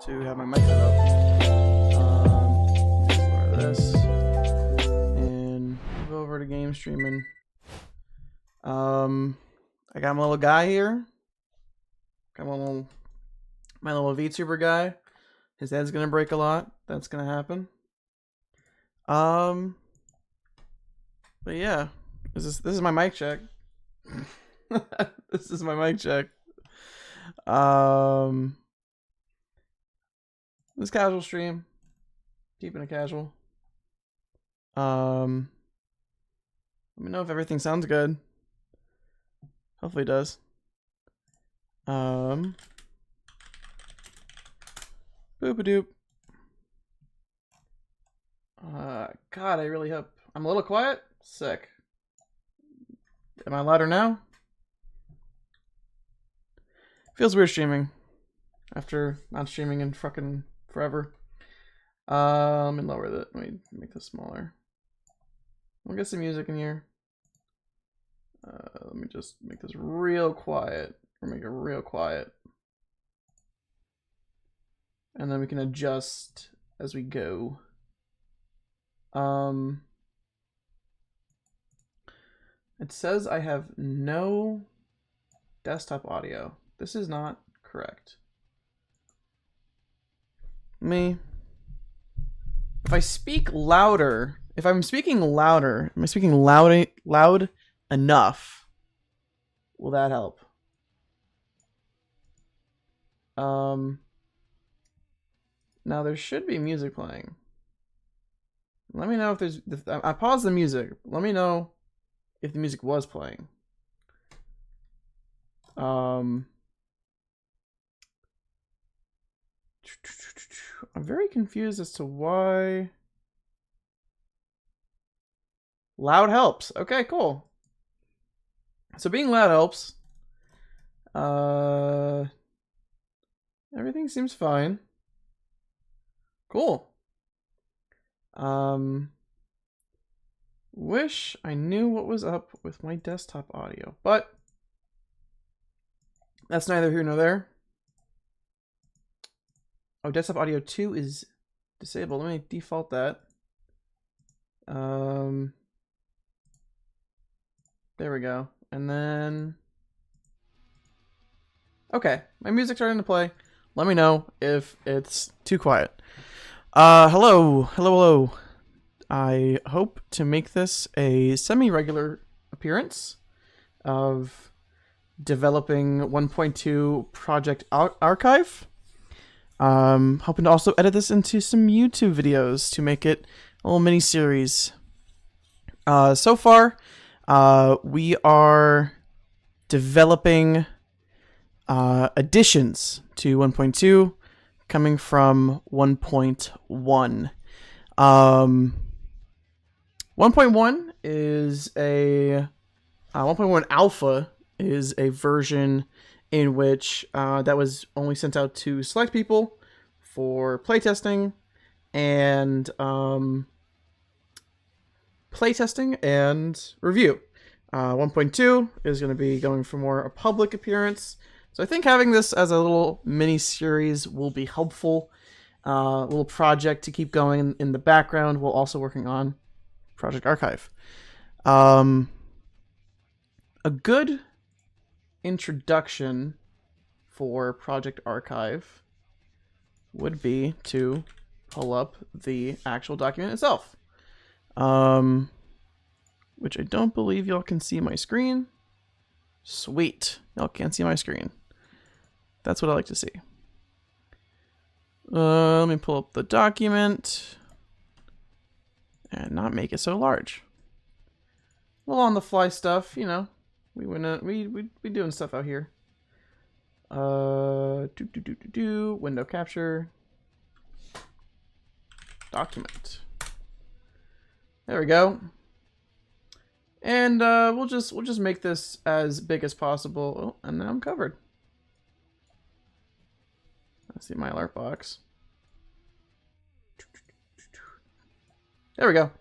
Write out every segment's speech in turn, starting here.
to have my mic set up. Start this and go over to game streaming. I got my little guy here. Got my little VTuber guy. His head's gonna break a lot. That's gonna happen. But yeah, this is my mic check. This is my mic check. This casual stream, keeping it casual. Let me know if everything sounds good. Hopefully it does. Boop-a-doop. God, I really hope I'm a little quiet. Sick. Am I louder now? Feels weird streaming after not streaming in fucking forever. Let me lower that. Let me make this smaller. We'll get some music in here. Let me just make this real quiet, or make it real quiet. And then we can adjust as we go. It says I have no desktop audio. This is not correct. If I speak louder, if I'm speaking louder, am I speaking loud enough? Will that help? Now there should be music playing. Let me know if there's. I paused the music. Let me know if the music was playing. I'm very confused as to why. Loud helps. Okay, cool. So being loud helps. Everything seems fine. Cool. Wish I knew what was up with my desktop audio, but that's neither here nor there. Oh, desktop audio 2 is disabled. Let me default that. There we go. And then, okay, my music's starting to play. Let me know if it's too quiet. Hello. I hope to make this a semi-regular appearance of developing 1.2 Project Archive. Hoping to also edit this into some YouTube videos to make it a little mini-series. So far, we are developing additions to 1.2 coming from 1.1. 1.1 is a 1.1 alpha is a version in which that was only sent out to select people for playtesting and review. 1.2 is going to be going for more a public appearance. So I think having this as a little mini series will be helpful. A little project to keep going in the background while also working on Project Archive. A good introduction for Project Archive would be to pull up the actual document itself. Which I don't believe y'all can see my screen. Sweet. Y'all can't see my screen. That's what I like to see. Let me pull up the document and not make it so large. Well, on the fly stuff, you know, we doing stuff out here. Window capture, document. There we go. And we'll just make this as big as possible. Oh, and now I'm covered. Let's see my alert box. There we go.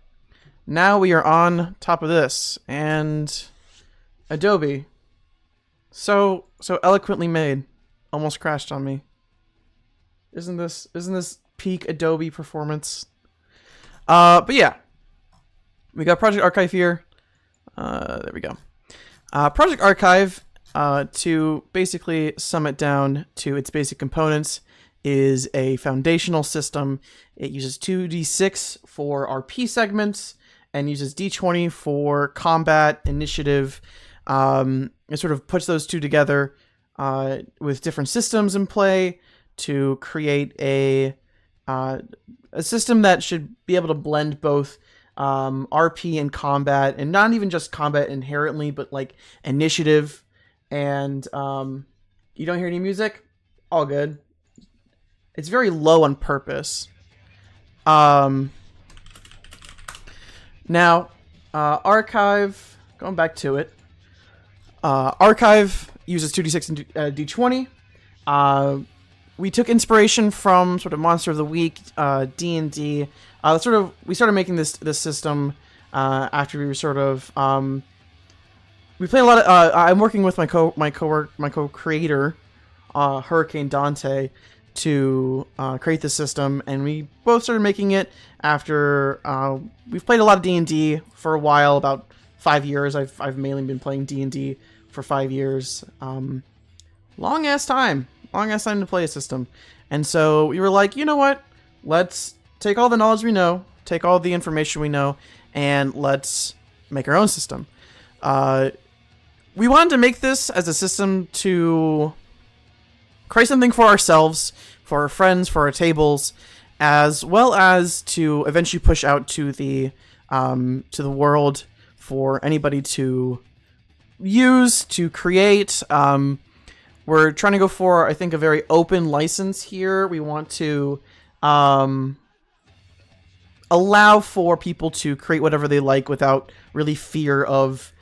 Now we are on top of this, and Adobe, so eloquently made, almost crashed on me. Isn't this peak Adobe performance? But yeah, we got Project Archive here. There we go. Project Archive, to basically sum it down to its basic components, is a foundational system. It uses 2d6 for RP segments and uses d20 for combat, initiative. It sort of puts those two together with different systems in play to create a system that should be able to blend both RP and combat, and not even just combat inherently, but like initiative. And you don't hear any music? All good. It's very low on purpose. Now, Archive, going back to it. Archive uses 2d6 and d20. We took inspiration from sort of Monster of the Week, D&D. We started making this system after we were sort of we played a lot of. I'm working with my co-creator, Hurricane Dante, to create this system, and we both started making it after we've played a lot of D&D for a while, about 5 years. I've mainly been playing D&D for 5 years. Long ass time to play a system. And so we were like, you know what? Let's take all the knowledge we know, take all the information we know, and let's make our own system. We wanted to make this as a system to create something for ourselves, for our friends, for our tables, as well as to eventually push out to the world for anybody to use, to create. We're trying to go for, I think, a very open license here. We want to allow for people to create whatever they like without really fear of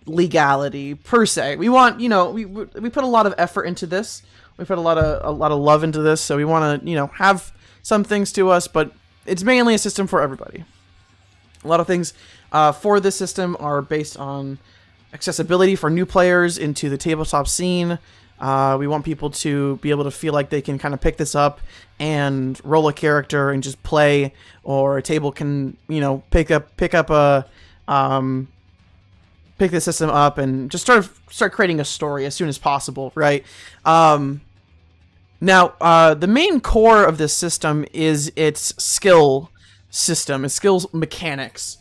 legality per se. We want, we put a lot of effort into this. We put a lot of love into this, so we want to, have some things to us, but it's mainly a system for everybody. A lot of things for this system are based on accessibility for new players into the tabletop scene. We want people to be able to feel like they can kind of pick this up and roll a character and just play, or a table can, pick this system up and just start creating a story as soon as possible, right? Now, the main core of this system is its skill system, its skills mechanics.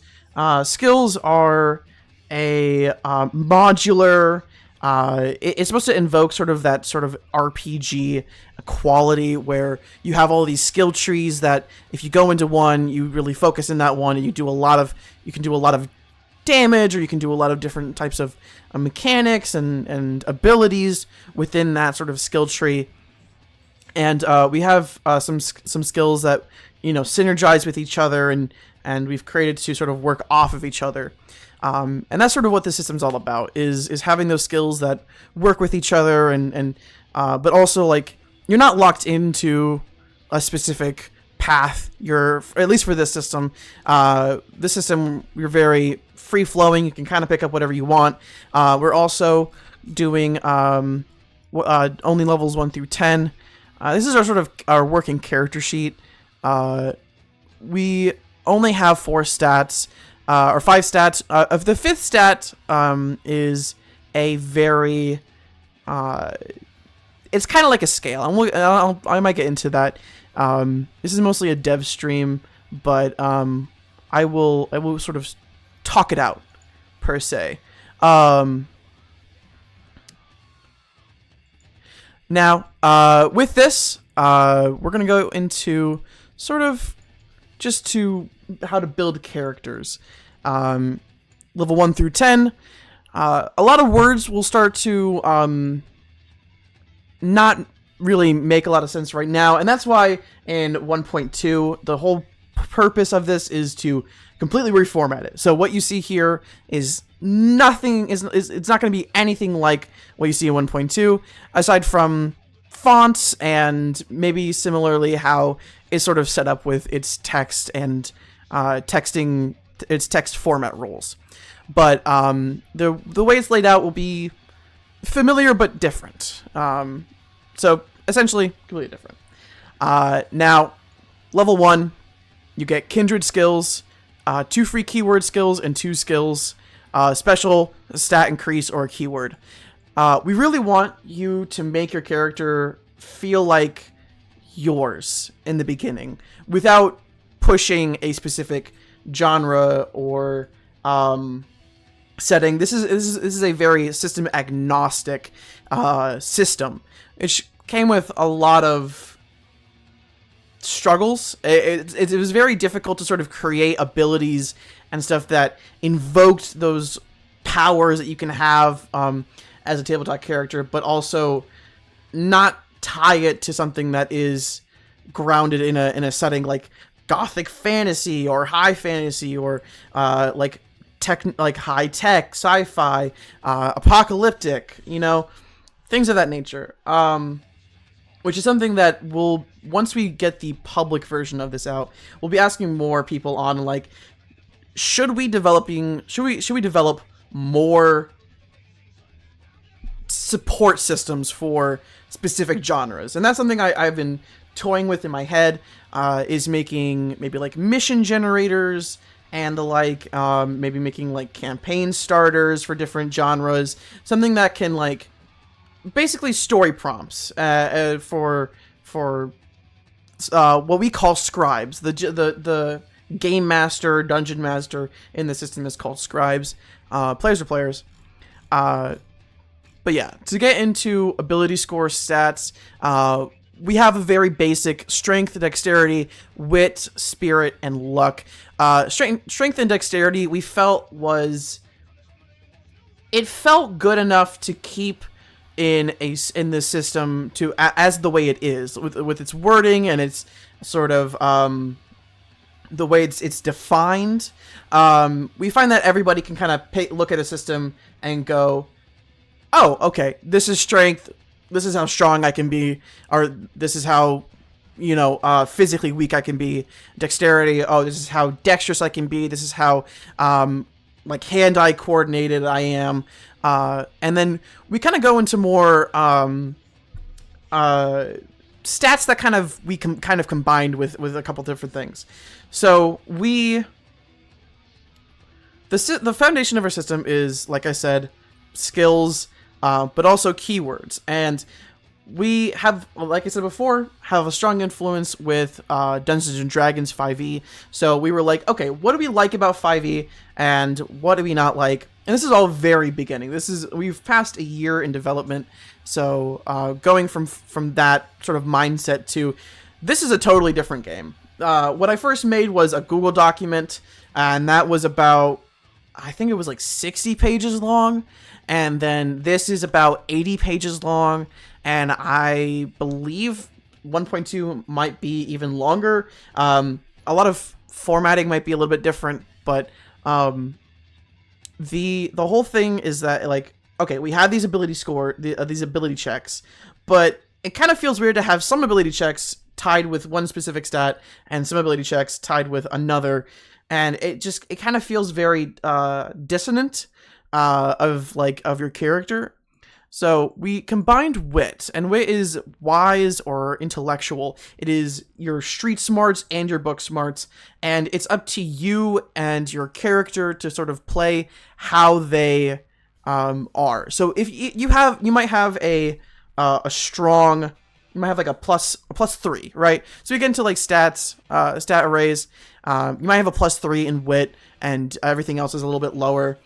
Skills are a modular. It's supposed to invoke sort of that sort of RPG quality where you have all these skill trees that if you go into one, you really focus in that one, and you can do a lot of damage, or you can do a lot of different types of mechanics and abilities within that sort of skill tree. And we have some skills that synergize with each other, and we've created to sort of work off of each other. And that's sort of what the system's all about, is having those skills that work with each other, and but also, like, you're not locked into a specific path. You're, at least for this system, you're very free flowing. You can kind of pick up whatever you want. We're also doing only levels 1 through 10. This is our working character sheet. We only have 4 stats. Or 5 stats. Of the 5th stat is a very... it's kind of like a scale. I might get into that. This is mostly a dev stream, but I will sort of talk it out, per se. Now, with this, we're going to go into sort of just to how to build characters. Level 1 through 10. A lot of words will start to not really make a lot of sense right now, and that's why in 1.2 the whole purpose of this is to completely reformat it. So what you see here is nothing, it's not going to be anything like what you see in 1.2, aside from fonts and maybe similarly how it's sort of set up with its text and its text format rules. But the way it's laid out will be familiar but different. So essentially completely different. Now, level 1, you get kindred skills, 2 free keyword skills, and 2 skills, special, stat increase, or a keyword. We really want you to make your character feel like yours in the beginning without pushing a specific genre or setting. This is a very system agnostic system. It came with a lot of struggles. It was very difficult to sort of create abilities and stuff that invoked those powers that you can have as a tabletop character, but also not tie it to something that is grounded in a setting like gothic fantasy or high fantasy or like high tech sci-fi, apocalyptic, things of that nature. Which is something that will, once we get the public version of this out, we'll be asking more people on, like, should we develop more support systems for specific genres? And that's something I've been toying with in my head, is making maybe like mission generators and the like, maybe making like campaign starters for different genres, something that can like basically story prompts for what we call scribes. The game master, dungeon master in the system is called scribes. Players are players. But yeah, to get into ability score stats, we have a very basic strength, dexterity, wit, spirit, and luck. Strength and dexterity we felt felt good enough to keep in the system to as the way it is, with its wording and its sort of the way it's defined. We find that everybody can kind of look at a system and go, oh, okay, this is strength, this is how strong I can be, or this is how, physically weak I can be. Dexterity, oh, this is how dexterous I can be, this is how, like, hand-eye coordinated I am. And then we kind of go into more, stats that we kind of combined with a couple different things. So the foundation of our system is, like I said, skills, but also keywords. And we have, like I said before, have a strong influence with Dungeons and Dragons 5e. So we were like, okay, what do we like about 5e and what do we not like? And this is all very beginning. We've passed a year in development. So going from that sort of mindset to this is a totally different game. What I first made was a Google document, and that was about, I think it was like 60 pages long. And then this is about 80 pages long, and I believe 1.2 might be even longer. A lot of formatting might be a little bit different, but the whole thing is that, like, okay, we have these ability these ability checks, but it kind of feels weird to have some ability checks tied with one specific stat and some ability checks tied with another, and it kind of feels very dissonant of your character. So we combined wit, and wit is wise or intellectual. It is your street smarts and your book smarts, and it's up to you and your character to sort of play how they are. So if you might have a strong, you might have like a plus 3, right? So you get into like stats, stat arrays. You might have a +3 in wit, and everything else is a little bit lower.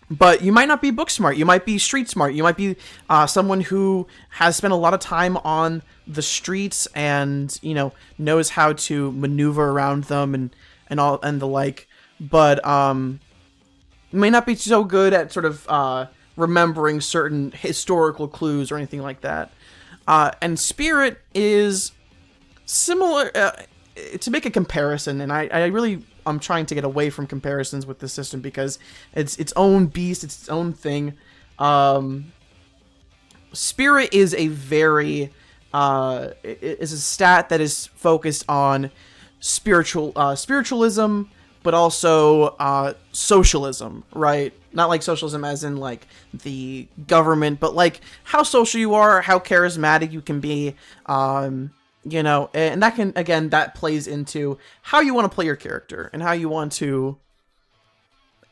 But you might not be book smart. You might be street smart. You might be someone who has spent a lot of time on the streets and knows how to maneuver around them and all and the like. But may not be so good at sort of remembering certain historical clues or anything like that. And spirit is similar. To make a comparison, and I'm trying to get away from comparisons with this system because it's its own beast, it's its own thing. Spirit is a very is a stat that is focused on spiritualism, but also socialism, right? Not like socialism as in like the government, but like how social you are, how charismatic you can be. You know, and that can, again, that plays into how you want to play your character and how you want to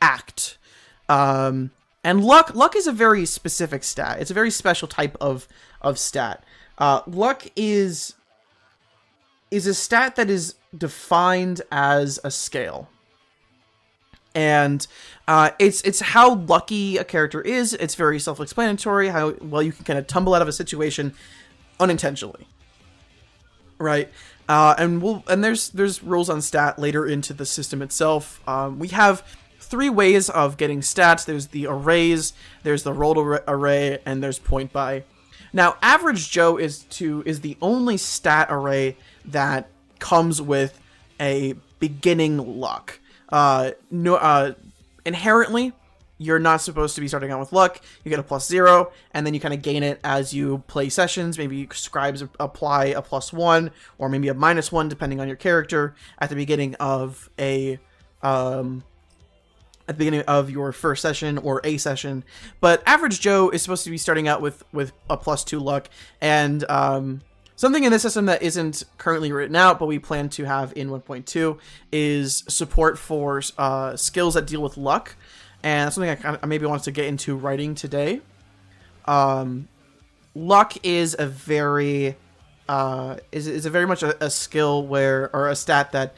act. And luck is a very specific stat. It's a very special type of stat. Luck is a stat that is defined as a scale. And it's how lucky a character is. It's very self-explanatory, how well you can kind of tumble out of a situation unintentionally. Right? And there's rules on stat later into the system itself. We have 3 ways of getting stats. There's the arrays, there's the rolled array, and there's point buy. Now, Average Joe is the only stat array that comes with a beginning luck. Inherently, you're not supposed to be starting out with luck. You get a +0, and then you kind of gain it as you play sessions. Maybe scribes apply a +1, or maybe a -1, depending on your character, at the beginning of your first session or a session. But Average Joe is supposed to be starting out with a +2 luck, and something in this system that isn't currently written out, but we plan to have in 1.2, is support for skills that deal with luck. And that's something I maybe want to get into writing today. Luck is a very much a skill or a stat that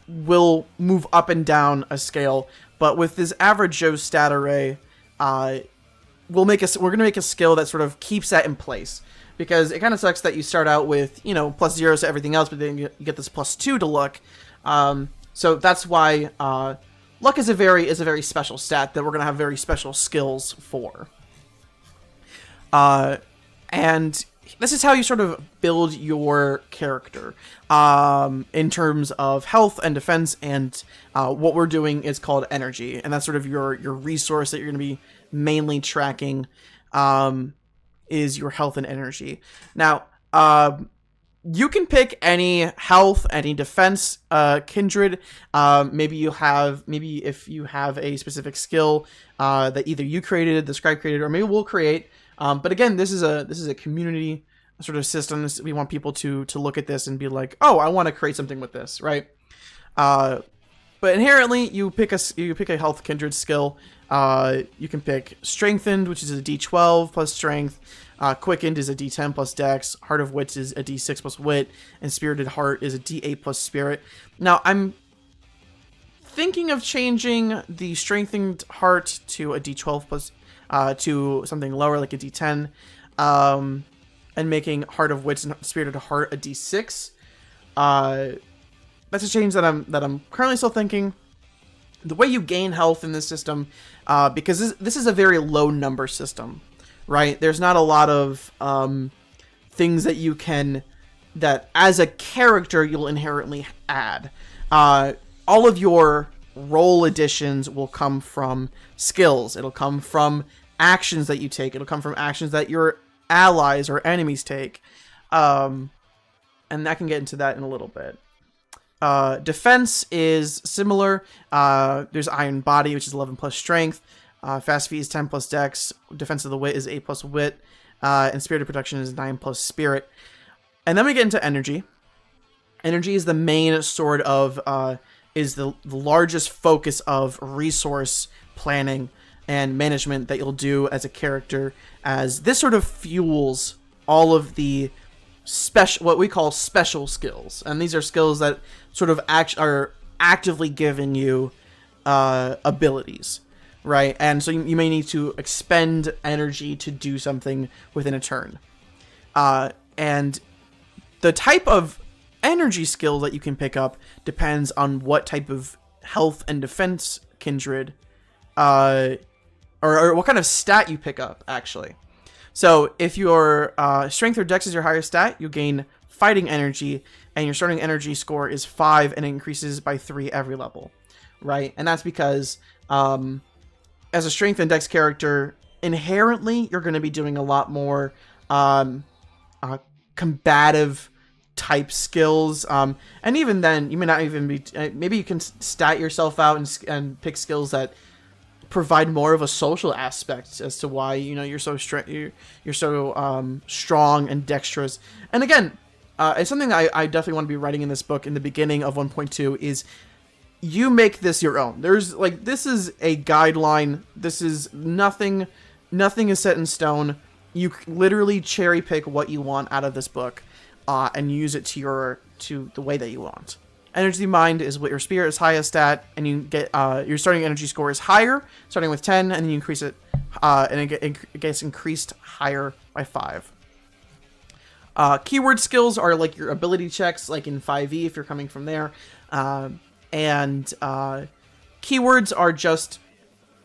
will move up and down a scale. But with this Average Joe stat array, we're gonna make a skill that sort of keeps that in place. Because it kind of sucks that you start out with, +0 to everything else, but then you get this +2 to luck. So that's why luck is a very special stat that we're going to have very special skills for. And this is how you sort of build your character in terms of health and defense, and what we're doing is called energy, and that's sort of your resource that you're going to be mainly tracking, is your health and energy. Now, you can pick any health, any defense kindred. Maybe if you have a specific skill that either you created, the scribe created, or maybe we'll create. But again, this is a community sort of system. We want people to look at this and be like, oh, I want to create something with this, right? But inherently, you pick a health kindred skill. You can pick Strengthened, which is a D12 plus Strength. Quickened is a D10 plus Dex. Heart of Wits is a D6 plus Wit, and Spirited Heart is a D8 plus Spirit. Now, I'm thinking of changing the Strengthened Heart to a D12 plus to something lower, like a D10, and making Heart of Wits and Spirited Heart a D6. That's a change that I'm currently still thinking. The way you gain health in this system, because this is a very low number system, right? There's not a lot of things that as a character you'll inherently add. All of your role additions will come from skills. It'll come from actions that you take. It'll come from actions that your allies or enemies take. And I can get into that in a little bit. Defense is similar. There's Iron Body, which is 11 plus Strength. Fast Feet is 10 plus Dex. Defense of the Wit is 8 plus Wit. And Spirited Protection is 9 plus Spirit. And then we get into Energy. Energy is the main sort of, is the largest focus of resource planning and management that you'll do as a character, as this sort of fuels all of the what we call special skills. And these are skills that sort of are actively giving you abilities, right? And so you may need to expend energy to do something within a turn. And the type of energy skill that you can pick up depends on what type of health and defense kindred, or what kind of stat you pick up, actually. So if your strength or dex is your highest stat, you gain fighting energy, and your starting energy score is 5, and it increases by 3 every level, right? And that's because as a strength and dex character, inherently you're going to be doing a lot more combative type skills, and even then you may not even be, maybe you can stat yourself out and pick skills that provide more of a social aspect as to why you're so you're so strong and dexterous. And again, it's something I definitely want to be writing in this book in the beginning of 1.2 is you make this your own. There's like, this is a guideline. This is nothing is set in stone. You literally cherry pick what you want out of this book and use it to the way that you want. Energy Mind is what your spirit is highest at, and you get your starting energy score is higher, starting with 10, and then you increase it, and it gets increased higher by 5. Keyword skills are like your ability checks, like in 5e if you're coming from there, and keywords are just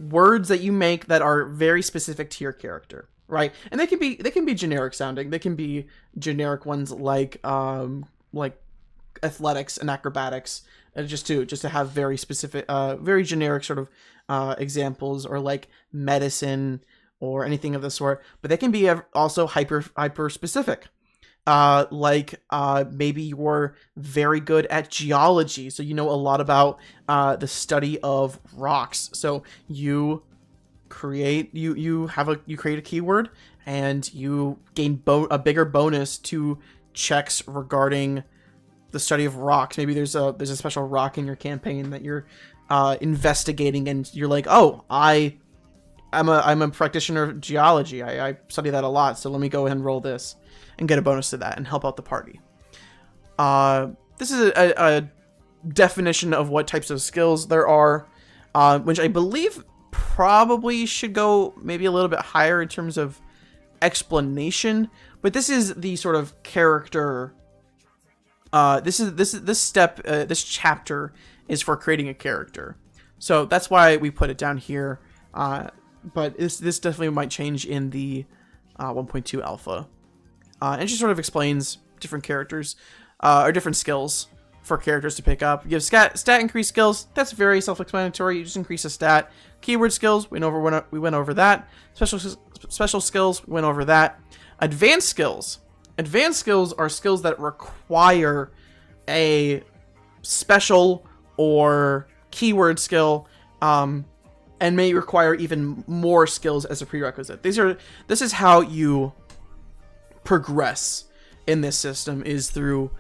words that you make that are very specific to your character, right? And they can be generic sounding. They can be generic ones like athletics and acrobatics, just to have very specific, very generic sort of examples, or like medicine or anything of the sort. But they can be also hyper specific. Maybe you're very good at geology, so you know a lot about the study of rocks. So you create a keyword, and you gain a bigger bonus to checks regarding the study of rocks. Maybe there's a special rock in your campaign that you're investigating, and you're like, oh, I'm a practitioner of geology. I study that a lot, so let me go ahead and roll this and get a bonus to that and help out the party. This is a definition of what types of skills there are, which I believe probably should go maybe a little bit higher in terms of explanation. But this is the sort of character. This chapter is for creating a character, so that's why we put it down here. But this definitely might change in the 1.2 alpha. And it just sort of explains different characters, or different skills for characters to pick up. You have stat increase skills. That's very self-explanatory. You just increase a stat. Keyword skills, we went over that. Special skills, we went over that. Advanced skills. Advanced skills are skills that require a special or keyword skill, and may require even more skills as a prerequisite. This is how you progress in this system, is through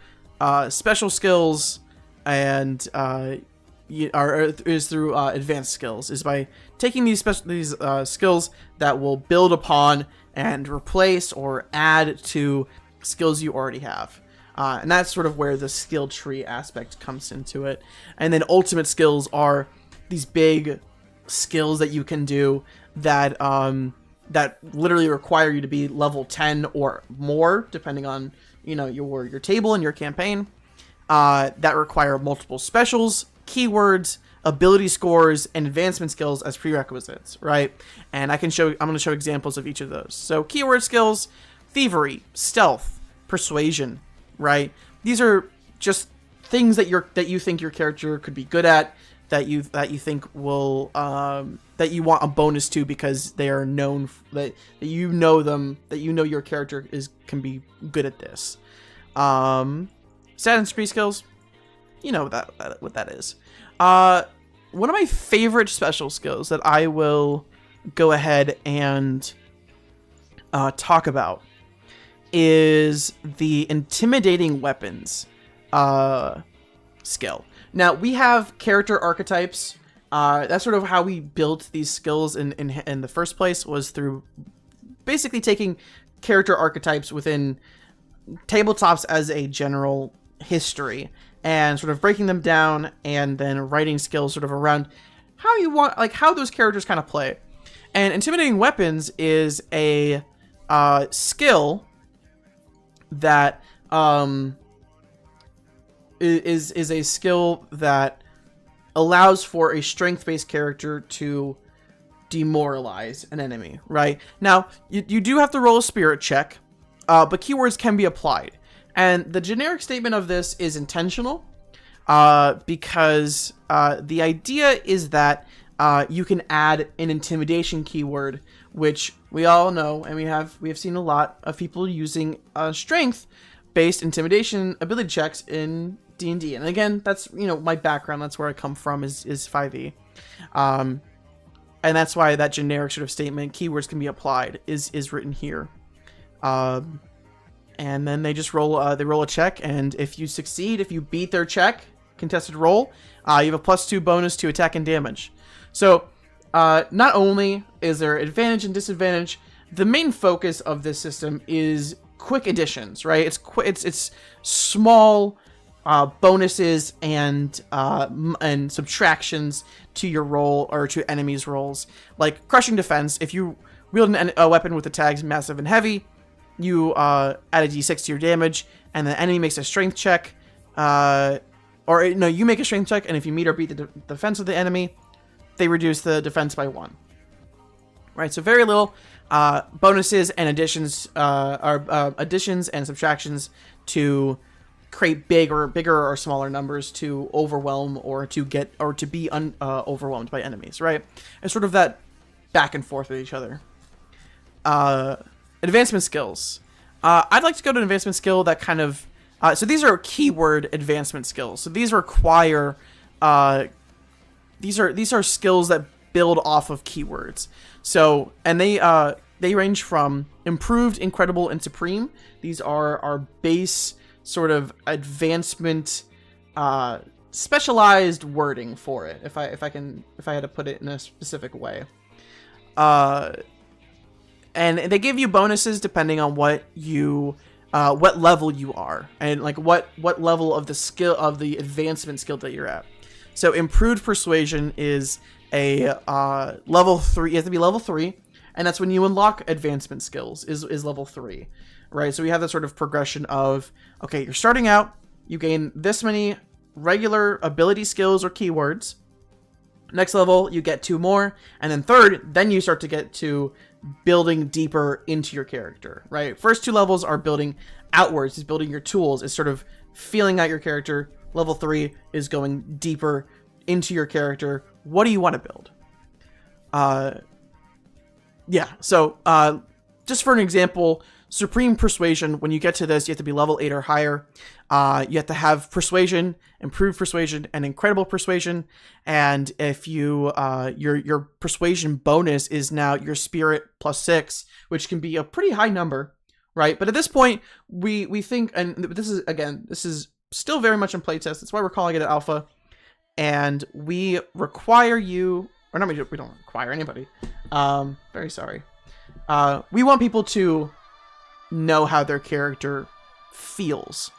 special skills, and is through advanced skills, is by taking these skills that will build upon and replace or add to skills you already have. And that's sort of where the skill tree aspect comes into it. And then ultimate skills are these big skills that you can do that that literally require you to be level 10 or more, depending on your table and your campaign. That require multiple specials, keywords, ability scores, and advancement skills as prerequisites, right? And I'm going to show examples of each of those. So keyword skills: thievery, stealth, persuasion, right? These are just things that you think your character could be good at, that you think will that you want a bonus to because they are known, that you know them, that you know your character can be good at this. Stat and spree skills, you know what that is. One of my favorite special skills that I will go ahead and talk about is the intimidating weapons skill. Now, we have character archetypes. That's sort of how we built these skills in the first place, was through basically taking character archetypes within tabletops as a general history and sort of breaking them down, and then writing skills sort of around how you want, like how those characters kind of play. And intimidating weapons is a skill that is a skill that allows for a strength-based character to demoralize an enemy, right? Now, you do have to roll a spirit check, but keywords can be applied. And the generic statement of this is intentional, because the idea is that you can add an intimidation keyword, which we all know, and we have seen a lot of people using strength-based intimidation ability checks in D&D. And again, that's my background. That's where I come from. Is 5e. and that's why that generic sort of statement, keywords can be applied, is written here. And then they just roll a check, and if you succeed, if you beat their check, contested roll, you have a +2 bonus to attack and damage. So not only is there advantage and disadvantage, the main focus of this system is quick additions, right? It's small bonuses and subtractions to your roll or to enemies' rolls, like crushing defense. If you wield a weapon with the tags massive and heavy, you add a d6 to your damage, and the enemy makes a strength check. You make a strength check, and if you meet or beat the defense of the enemy, they reduce the defense by 1. Right, so very little bonuses and additions additions and subtractions to create bigger or smaller numbers to overwhelm or to be overwhelmed by enemies. Right, it's sort of that back and forth with each other. Advancement skills. I'd like to go to an advancement skill that kind of so these are keyword advancement skills. So these require these are skills that build off of keywords. So, and they range from improved, incredible, and supreme. These are our base sort of advancement, specialized wording for it. If I had to put it in a specific way. And they give you bonuses depending on what level you are, and like what level of the skill of the advancement skill that you're at. So improved persuasion is a level 3. You have to be level 3, and that's when you unlock advancement skills. Is level 3, right? So we have that sort of progression of, okay, you're starting out, you gain this many regular ability skills or keywords. Next level, you get 2 more, and then third, then you start to get to building deeper into your character, right? First 2 levels are building outwards, is building your tools, is sort of feeling out your character. Level 3 is going deeper into your character. What do you want to build? So just for an example, Supreme Persuasion, when you get to this, you have to be level 8 or higher. You have to have Persuasion, Improved Persuasion, and Incredible Persuasion. And if you your Persuasion bonus is now your Spirit +6, which can be a pretty high number, right? But at this point, we think, and this is still very much in playtest. That's why we're calling it an alpha. And we require you, or not, we don't require anybody. Very sorry. We want people to know how their character feels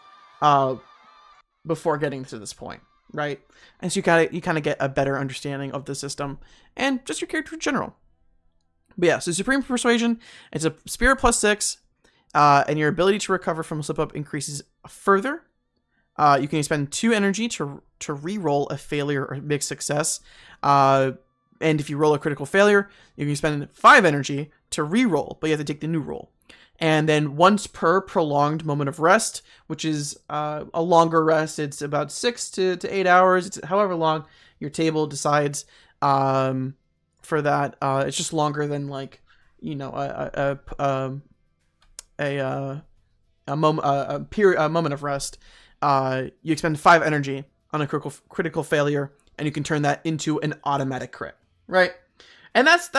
before getting to this point, right? And so you kind of get a better understanding of the system and just your character in general. But yeah, so Supreme Persuasion, it's a Spirit +6, and your ability to recover from a slip up increases further. You can spend 2 energy to re-roll a failure or big success. And if you roll a critical failure, you can spend 5 energy to re-roll, but you have to take the new roll. And then once per prolonged moment of rest, which is a longer rest. It's about 6 to 8 hours. It's however long your table decides for that. It's just longer than, like, you know, a moment of rest. You expend 5 energy on a critical failure, and you can turn that into an automatic crit, right? And that's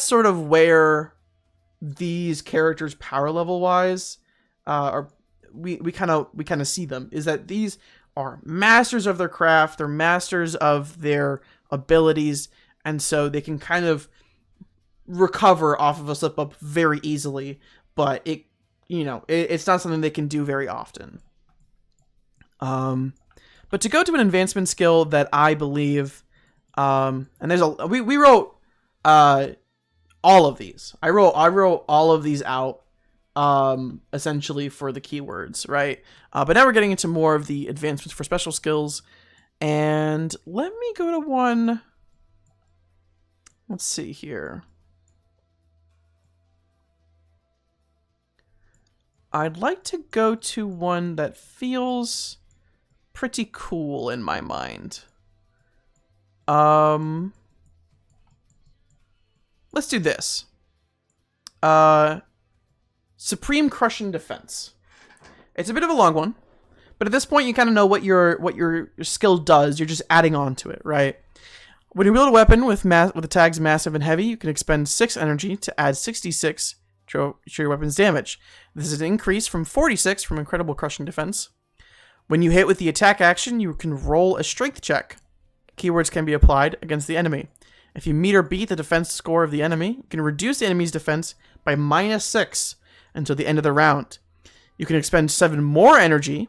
sort of where these characters power level wise are. We kind of see them, is that these are masters of their craft, they're masters of their abilities, and so they can kind of recover off of a slip up very easily, but it's not something they can do very often. But to go to an advancement skill that I believe, and we wrote all of these. I wrote all of these out, essentially for the keywords, right? But now we're getting into more of the advancements for special skills, and let me go to one. Let's see here. I'd like to go to one that feels pretty cool in my mind. Let's do this. Supreme Crushing Defense. It's a bit of a long one, but at this point you kind of know what your skill does. You're just adding on to it, right? When you wield a weapon with the tags massive and heavy, you can expend 6 energy to add 66 to your weapon's damage. This is an increase from 46 from Incredible Crushing Defense. When you hit with the attack action, you can roll a strength check. Keywords can be applied against the enemy. If you meet or beat the defense score of the enemy, you can reduce the enemy's defense by -6 until the end of the round. You can expend 7 more energy.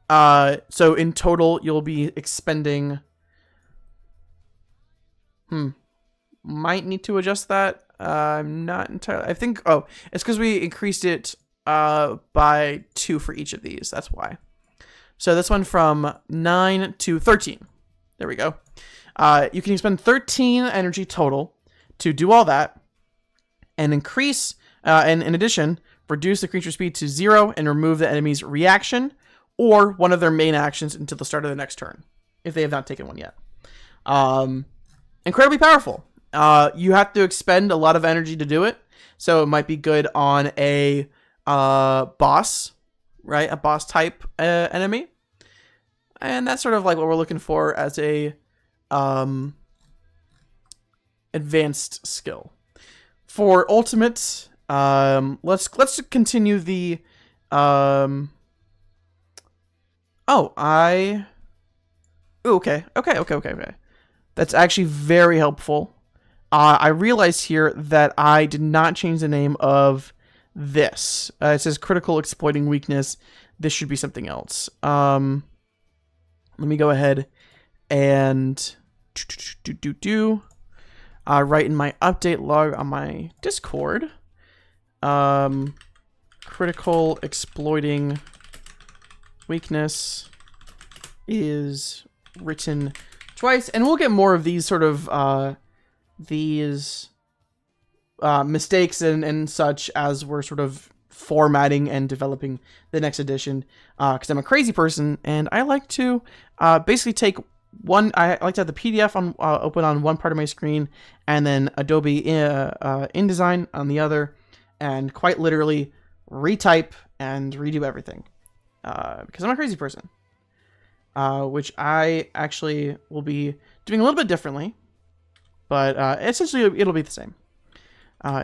So in total, you'll be expending... Might need to adjust that. I'm not entirely... I think... Oh, it's because we increased it by 2 for each of these. That's why. So this one from 9 to 13. There we go. You can expend 13 energy total to do all that. And increase... and in addition, reduce the creature speed to 0 and remove the enemy's reaction or one of their main actions until the start of the next turn, if they have not taken one yet. Incredibly powerful. You have to expend a lot of energy to do it, so it might be good on a boss, right? A boss type enemy, and that's sort of like what we're looking for as a advanced skill. For ultimate, let's continue the okay. That's actually very helpful. I realized here that I did not change the name of this. It says critical exploiting weakness. This should be something else. Let me go ahead and write in my update log on my Discord. Critical exploiting weakness is written twice, and we'll get more of these sort of mistakes and such as we're sort of formatting and developing the next edition, because I'm a crazy person and I like to basically take I like to have the PDF on open on one part of my screen and then Adobe InDesign on the other, and quite literally retype and redo everything, because I'm a crazy person. Which I actually will be doing a little bit differently, but essentially it'll be the same.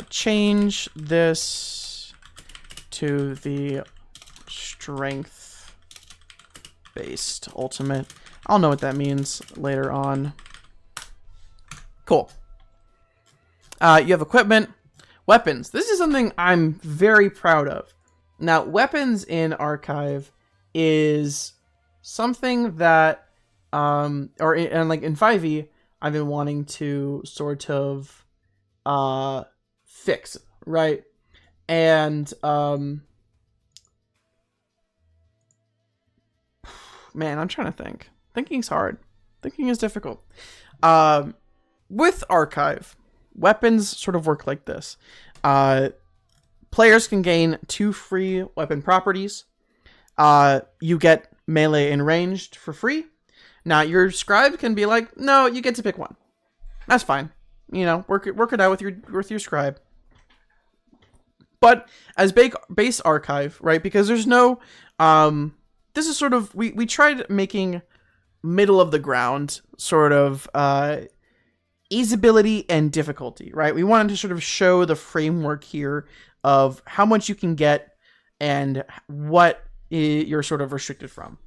Change this to the strength-based ultimate. I'll know what that means later on. Cool. You have equipment. Weapons. This is something I'm very proud of. Now, weapons in Archive is something that, in 5e, I've been wanting to sort of fix, right? And man, I'm trying to think. Thinking's hard. Thinking is difficult. With Archive, weapons sort of work like this. Players can gain 2 free weapon properties. You get melee and ranged for free. Now, your scribe can be like, no, you get to pick one. That's fine. You know, work it out with your scribe. But as base Archive, right? Because there's no, this is sort of, we tried making middle of the ground sort of easeability and difficulty, right? We wanted to sort of show the framework here of how much you can get and what you're sort of restricted from.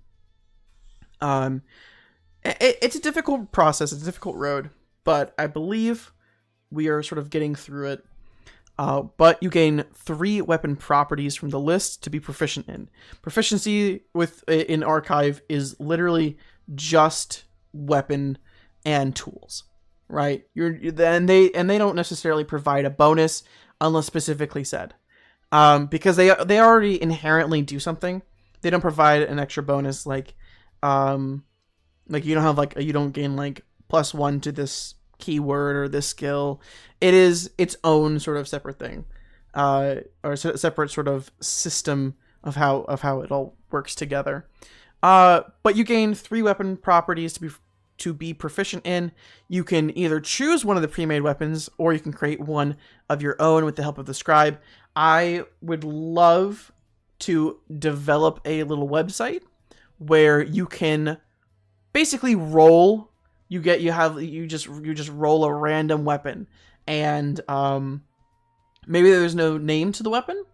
It's a difficult process, it's a difficult road, but I believe we are sort of getting through it. But you gain 3 weapon properties from the list to be proficient in. Proficiency in Archive is literally just weapon and tools, right? They don't necessarily provide a bonus unless specifically said, because they already inherently do something. They don't provide an extra bonus like you don't have you don't gain +1 to this keyword or this skill. It is its own sort of separate thing, or separate sort of system of how it all works together. But you gain 3 weapon properties to be proficient in. You can either choose one of the pre-made weapons, or you can create one of your own with the help of the scribe. I would love to develop a little website where you can basically roll you just roll a random weapon, and maybe there's no name to the weapon,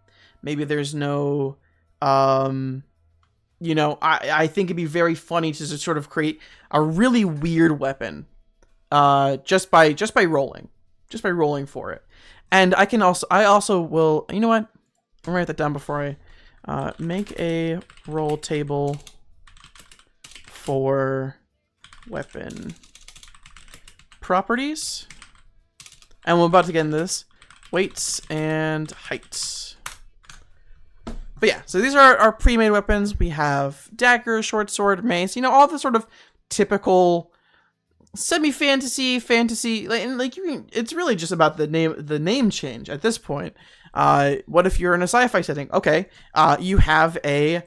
maybe there's no I think it'd be very funny to just sort of create a really weird weapon just by rolling for it. And I also will, you know what, I'll write that down before I make a roll table for weapon properties, and we're about to get into this, weights and heights. But yeah, so these are our pre-made weapons. We have dagger, short sword, mace, all the sort of typical semi-fantasy, it's really just about the name change at this point. What if you're in a sci-fi setting? Okay, you have a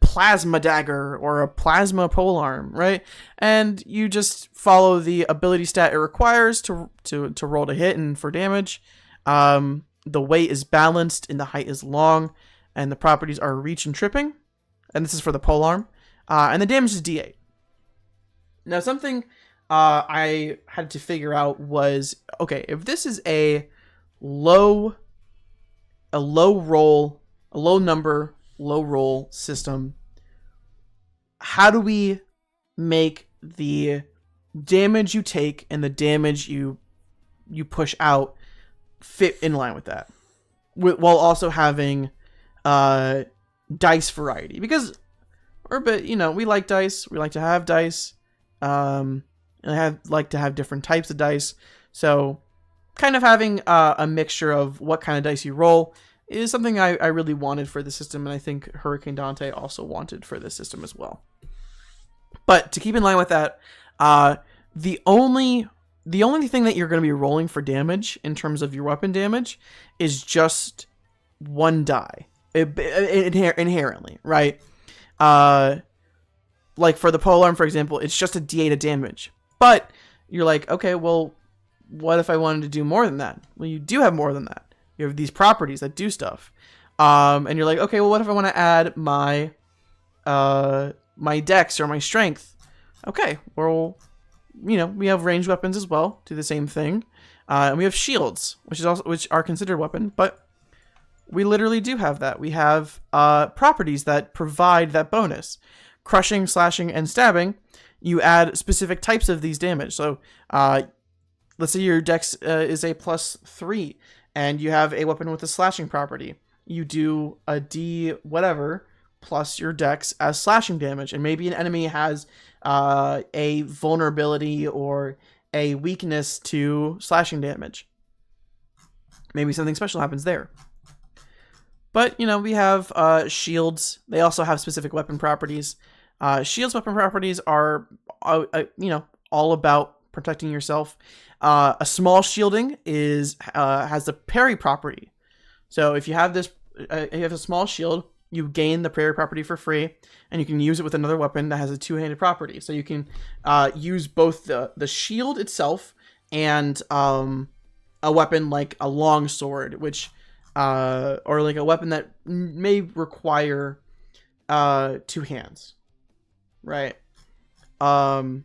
plasma dagger or a plasma polearm, right? And you just follow the ability stat it requires to roll to hit and for damage. The weight is balanced and the height is long, and the properties are reach and tripping. And this is for the polearm. And the damage is D8. Now, something I had to figure out was, okay, if this is a low number, low roll system, how do we make the damage you take and the damage you push out fit in line with that, while also having dice variety? Because we like dice, we like to have dice, and like to have different types of dice, so kind of having a mixture of what kind of dice you roll is something I really wanted for the system, and I think Hurricane Dante also wanted for this system as well. But to keep in line with that, the only thing that you're going to be rolling for damage in terms of your weapon damage is just one die, inherently, right? Like for the polearm, for example, it's just a D8 of damage. But you're like, okay, well, what if I wanted to do more than that? Well, you do have more than that. You have these properties that do stuff. And you're like, okay, well, what if I want to add my my dex or my strength? Okay, well, we have ranged weapons as well, do the same thing. And we have shields, which are considered weapon, but we literally do have that. We have properties that provide that bonus. Crushing, slashing, and stabbing, you add specific types of these damage. So let's say your dex is a +3, and you have a weapon with a slashing property. You do a D whatever plus your dex as slashing damage, and maybe an enemy has a vulnerability or a weakness to slashing damage. Maybe something special happens there. But, we have shields. They also have specific weapon properties. Shields' weapon properties are, all about protecting yourself. A small shielding has the parry property. So if you have a small shield, you gain the parry property for free, and you can use it with another weapon that has a two-handed property. So you can use both the shield itself and a weapon like a long sword, which or like a weapon that may require two hands, right? They're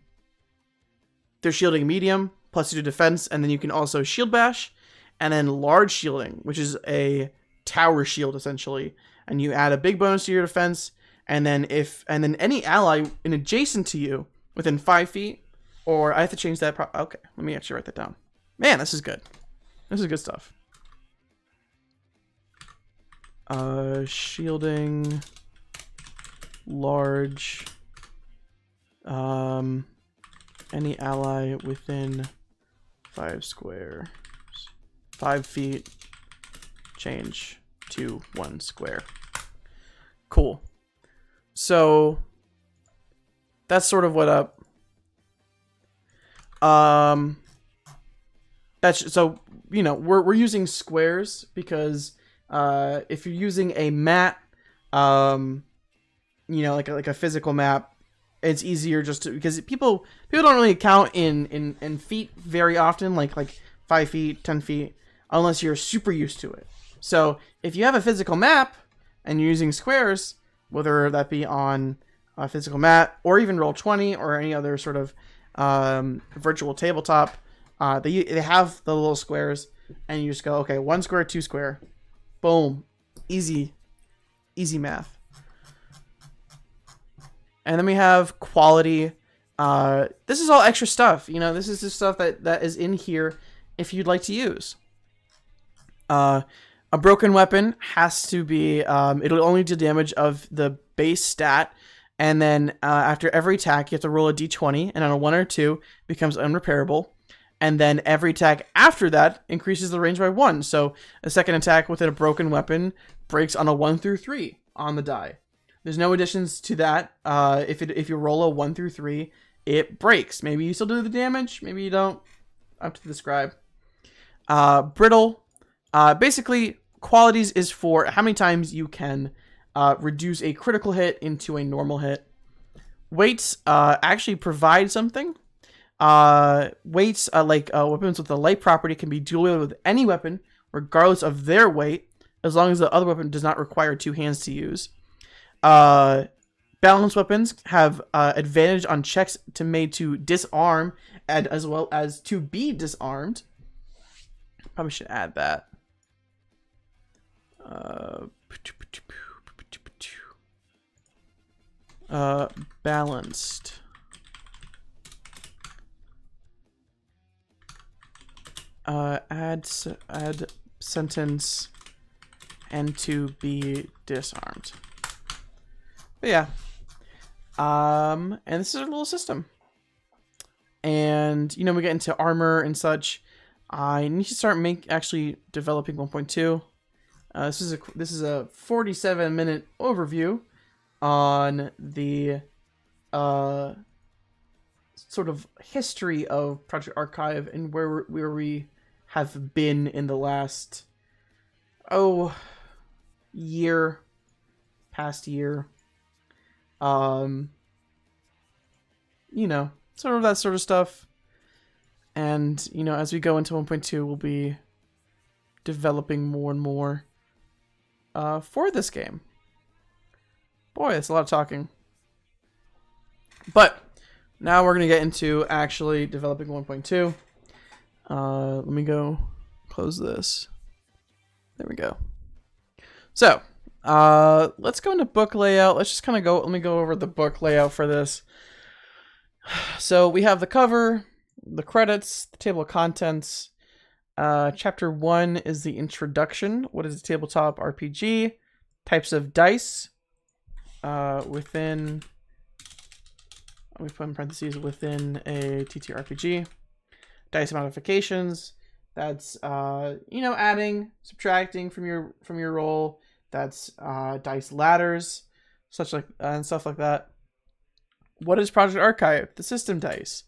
shielding medium, +2 to defense, and then you can also shield bash, and then large shielding, which is a tower shield essentially, and you add a big bonus to your defense, and then any ally in adjacent to you within 5 feet, or I have to change that. Okay, let me actually write that down. Man, this is good. This is good stuff. Shielding, large, any ally within 5 squares, 5 feet, change to 1 square. Cool. So that's sort of what up. That's so we're using squares because if you're using a map, like a physical map, it's easier just to, because people don't really count in feet very often, like 5 feet, 10 feet, unless you're super used to it. So if you have a physical map and you're using squares, whether that be on a physical map or even Roll20 or any other sort of virtual tabletop, they have the little squares, and you just go, okay, 1 square, 2 square, boom, easy math. And then we have quality. This is all extra stuff. You know, this is the stuff that is in here if you'd like to use. A broken weapon has to be, it'll only do damage of the base stat. And then after every attack, you have to roll a d20. And on a 1 or 2, it becomes unrepairable. And then every attack after that increases the range by 1. So a second attack with a broken weapon breaks on a 1 through 3 on the die. There's no additions to that. If you roll a 1 through 3, it breaks. Maybe you still do the damage. Maybe you don't. Up to the scribe. Brittle. Basically, qualities is for how many times you can reduce a critical hit into a normal hit. Weights actually provide something. Weights, like weapons with a light property, can be dual-wielded with any weapon, regardless of their weight, as long as the other weapon does not require 2 hands to use. Balanced weapons have advantage on checks made to disarm, and as well as to be disarmed. Probably should add that. Balanced. Add sentence and to be disarmed. But yeah. And this is a little system. And, you know, we get into armor and such. I need to start actually developing 1.2. This is a 47-minute overview on the sort of history of Project Archive and where we have been in the last past year. You know, sort of that sort of stuff. And, you know, as we go into 1.2, we'll be developing more and more for this game. Boy, that's a lot of talking. But now we're going to get into actually developing 1.2. Let me go close this. There we go. So, let's go into book layout. Let's just kind of let me go over the book layout for this. So we have the cover, the credits, the table of contents. Chapter 1 is the introduction. What is a tabletop RPG? Types of dice. Within, let me put in parentheses, within a TTRPG. Dice modifications. That's you know, adding, subtracting from your roll. That's dice ladders, such like and stuff like that. What is Project Archive? The system dice.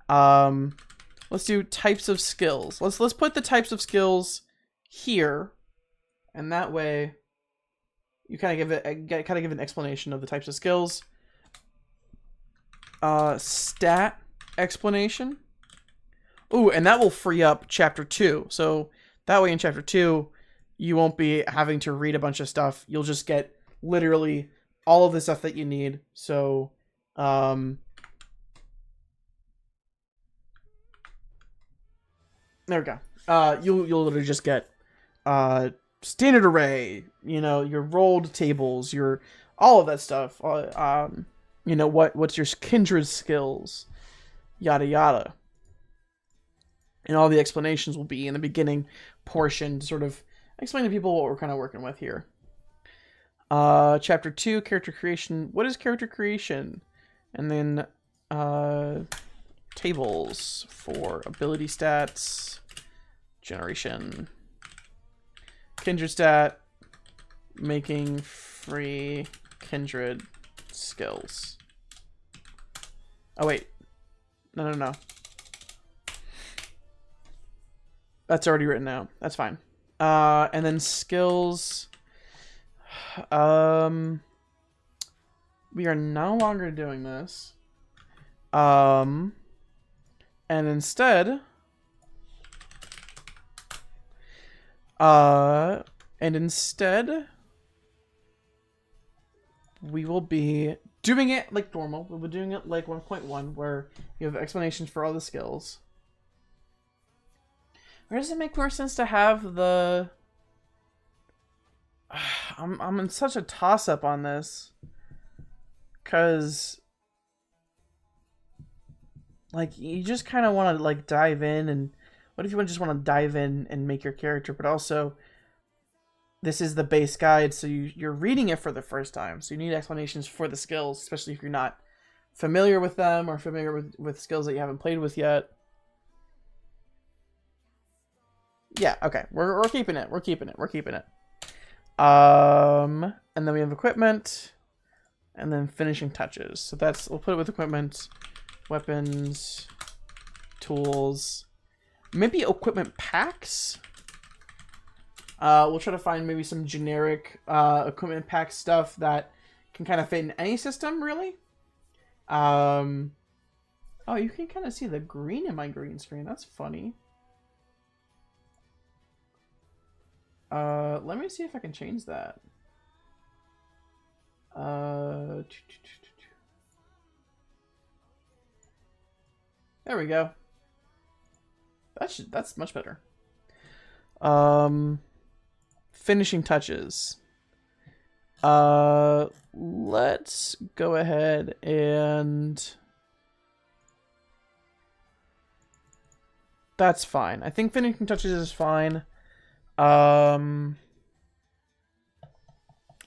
Let's do types of skills. Let's put the types of skills here, and that way you kind of give an explanation of the types of skills. Stat explanation. Ooh, and that will free up chapter 2. So that way in chapter 2, you won't be having to read a bunch of stuff. You'll just get literally all of the stuff that you need. So, there we go. You'll literally just get standard array, you know, your rolled tables, your all of that stuff. You know, what's your kindred skills, yada yada. And all the explanations will be in the beginning portion to sort of explain to people what we're kind of working with here. Chapter 2, character creation. What is character creation? And then tables for ability stats, generation, kindred stat, making free kindred skills. Oh wait, no. That's already written out. That's fine. And then skills. We are no longer doing this. And instead, we will be doing it like normal. We'll be doing it like 1.1, where you have explanations for all the skills. Or does it make more sense to have the... I'm in such a toss-up on this. Because... like, you just kind of want to, like, dive in, and... what if you just want to dive in and make your character, but also... this is the base guide, so you're reading it for the first time, so you need explanations for the skills, especially if you're not familiar with them or familiar with skills that you haven't played with yet. Yeah, okay, we're keeping it. We're keeping it. And then we have equipment, and then finishing touches. So that's, we'll put it with equipment, weapons, tools, maybe equipment packs. We'll try to find maybe some generic equipment pack stuff that can kind of fit in any system, really. Oh, you can kind of see the green in my green screen. That's funny. Let me see if I can change that. There we go. That's much better. Finishing touches. Let's go ahead and... that's fine. I think finishing touches is fine. I'm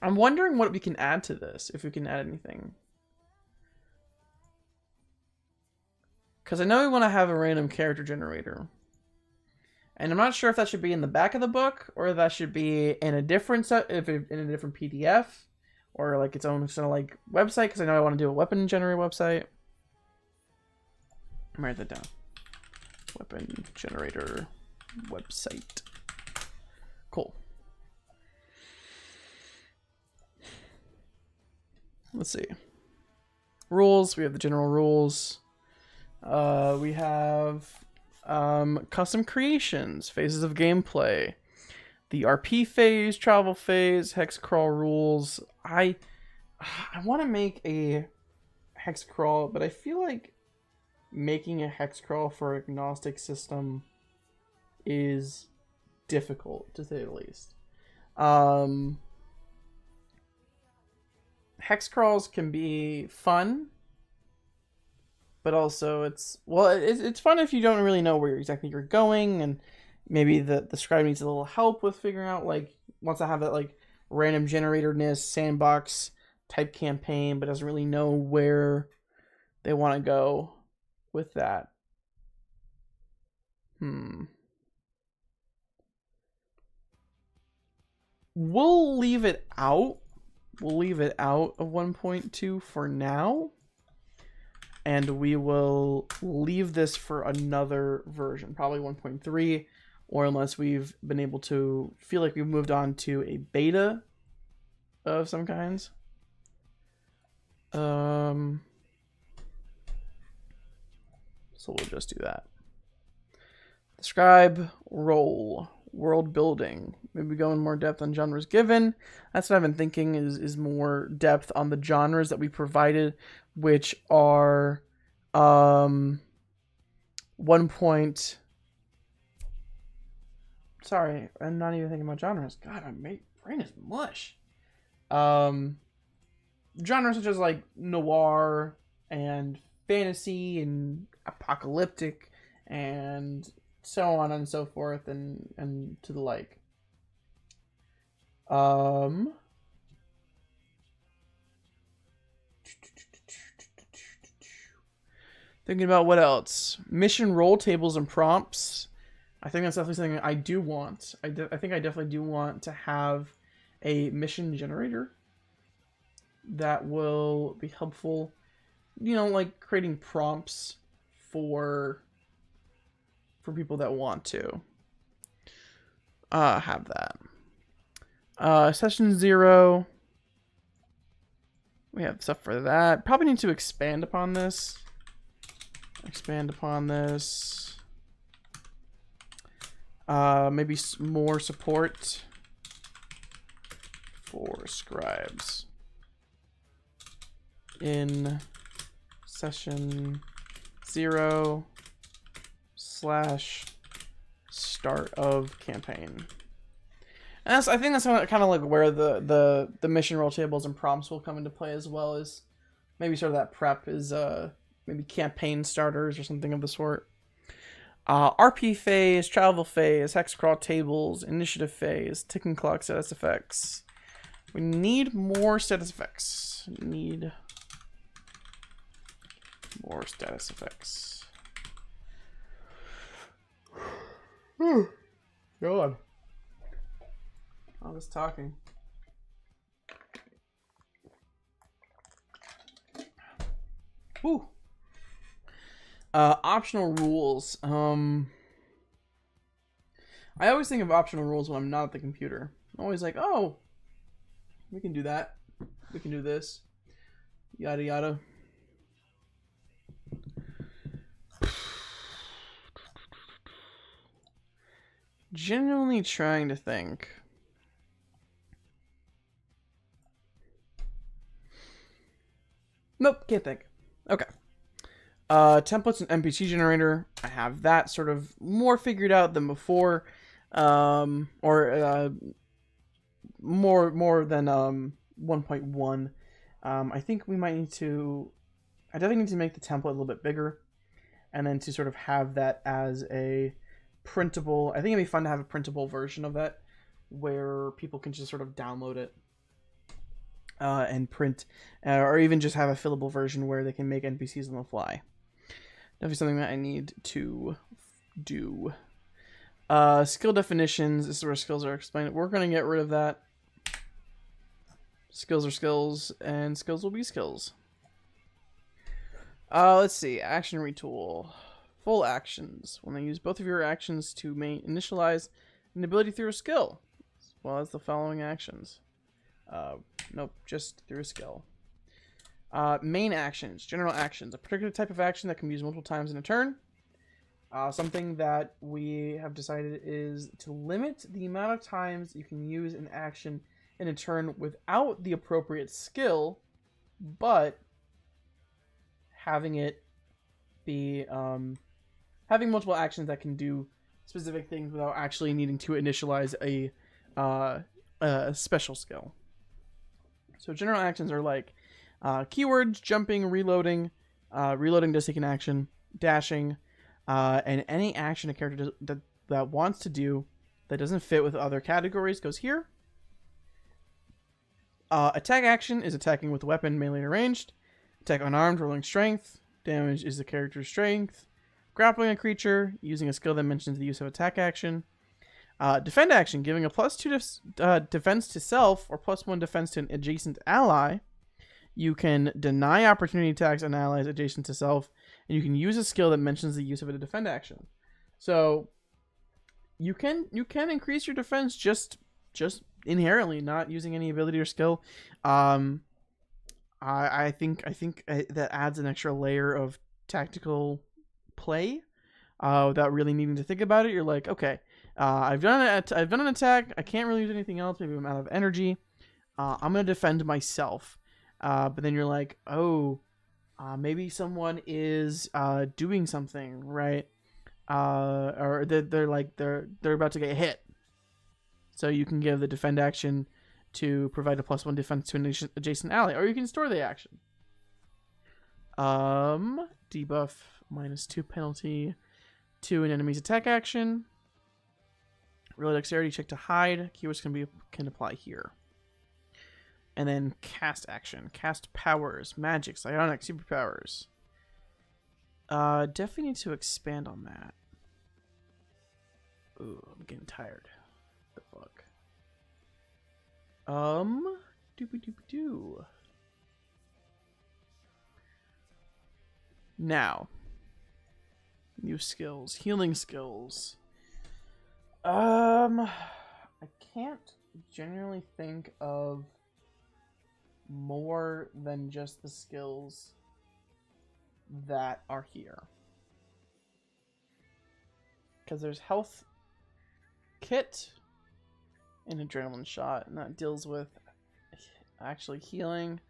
wondering what we can add to this, if we can add anything. Because I know we want to have a random character generator. And I'm not sure if that should be in the back of the book, or that should be in a different set, in a different PDF, or like its own sort of like website, because I know I want to do a weapon generator website. I'm write that down. Weapon generator website. Cool. Let's see. Rules. We have the general rules. We have custom creations, phases of gameplay, the RP phase, travel phase, hex crawl rules. I want to make a hex crawl, but I feel like making a hex crawl for agnostic system is difficult, to say the least. Hex crawls can be fun, but also it's fun if you don't really know where exactly you're going, and maybe the scribe needs a little help with figuring out, like, once I have that like random generatorness sandbox type campaign, but doesn't really know where they want to go with that. We'll leave it out. We'll leave it out of 1.2 for now. And we will leave this for another version, probably 1.3, or unless we've been able to feel like we've moved on to a beta of some kinds. So we'll just do that. Describe, role, world building. Maybe go in more depth on genres given. That's what I've been thinking, is more depth on the genres that we provided, which are 1 point. Sorry, I'm not even thinking about genres. God, my brain is mush. Genres such as like noir and fantasy and apocalyptic and so on and so forth, and to the like. Thinking about what else. Mission role tables and prompts. I think that's definitely something I do want. I think I definitely do want to have a mission generator that will be helpful. You know, like creating prompts for people that want to have that. Session 0. We have stuff for that. Probably need to expand upon this. Maybe more support for scribes. in session 0 / start of campaign. And I think that's kind of like where the mission role tables and prompts will come into play as well, as maybe sort of that prep is maybe campaign starters or something of the sort. RP phase, travel phase, hex crawl tables, initiative phase, ticking clock status effects. We need more status effects. Need more status effects. God. I was talking. Whew. Optional rules. I always think of optional rules when I'm not at the computer. I'm always like, oh, we can do that. We can do this. Yada yada. Genuinely trying to think. Nope, can't think. Okay. Templates and NPC generator. I have that sort of more figured out than before. More than 1.1. I think we might need to. I definitely need to make the template a little bit bigger, and then to sort of have that as a printable. I think it'd be fun to have a printable version of that, where people can just sort of download it and print, or even just have a fillable version where they can make NPCs on the fly. Definitely something that I need to do. Skill definitions. This is where skills are explained. We're going to get rid of that. Skills are skills, and skills will be skills. Let's see. Action retool. Full actions. When I use both of your actions to initialize an ability through a skill, as well as the following actions. Nope, just through a skill. Main actions. General actions. A particular type of action that can be used multiple times in a turn. Something that we have decided is to limit the amount of times you can use an action in a turn without the appropriate skill, but having it be having multiple actions that can do specific things without actually needing to initialize a special skill. So general actions are like keywords, jumping, reloading. Reloading does take an action, dashing, and any action a character that wants to do that doesn't fit with other categories goes here. Attack action is attacking with a weapon, melee or ranged. Attack unarmed, rolling strength. Damage is the character's strength. Grappling a creature, using a skill that mentions the use of attack action. Defend action, giving a +2 defense to self or +1 defense to an adjacent ally. You can deny opportunity attacks on allies adjacent to self, and you can use a skill that mentions the use of a defend action. So you can increase your defense just inherently, not using any ability or skill. I think that adds an extra layer of tactical play without really needing to think about it. You're like, okay, I've done an attack. I can't really use anything else. Maybe I'm out of energy. I'm gonna defend myself. But then you're like, oh, maybe someone is doing something, right? Or they're about to get hit. So you can give the defend action to provide a +1 defense to an adjacent ally, or you can store the action. Debuff -2 penalty to an enemy's attack action. Roll dexterity check to hide. Keywords can apply here. And then cast action. Cast powers, magic, psionic, superpowers. Definitely need to expand on that. Ooh, I'm getting tired. The fuck. Doobie-doobie-doo. Now. New skills. Healing skills. I can't generally think of more than just the skills that are here. Because there's health kit and adrenaline shot, and that deals with actually healing.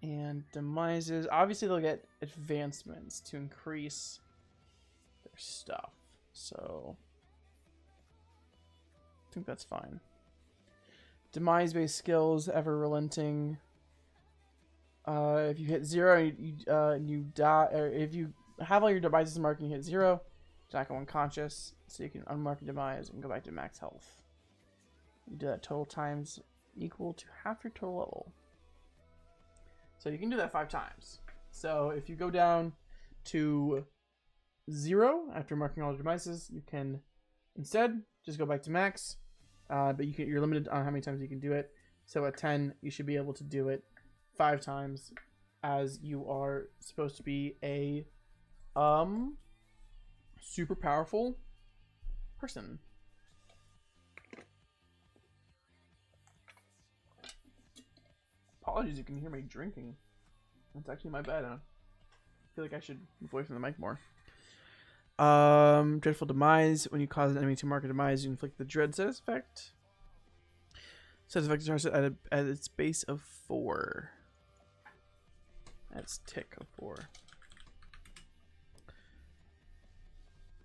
And demises. Obviously, they'll get advancements to increase their stuff. So, I think that's fine. Demise-based skills, ever relenting. If you hit 0 and you die, or if you have all your demises marked and you hit 0, you're not go unconscious. So you can unmark your demise and go back to max health. You do that total times equal to half your total level. So you can do that 5 times. So if you go down to 0 after marking all the demises, you can instead just go back to max. But you're limited on how many times you can do it. So at 10, you should be able to do it 5 times, as you are supposed to be a super powerful person. Apologies, you can hear me drinking. That's actually my bad. I feel like I should move away from the mic more. Dreadful Demise. When you cause an enemy to mark a demise, you inflict the Dread status effect. Status effect starts at its base of 4. That's tick of 4.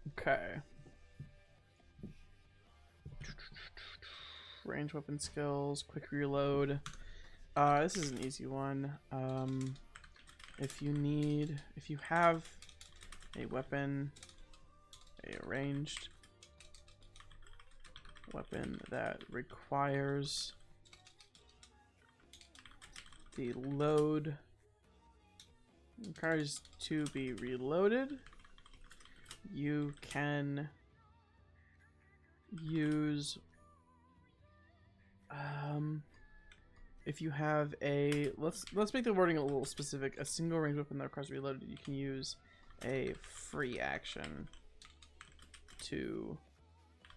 Okay. Range weapon skills, quick reload. This is an easy one. If you have a weapon, a ranged weapon that requires the load to be reloaded, you can use if you have a let's make the wording a little specific. A single range weapon that requires reloaded, you can use a free action to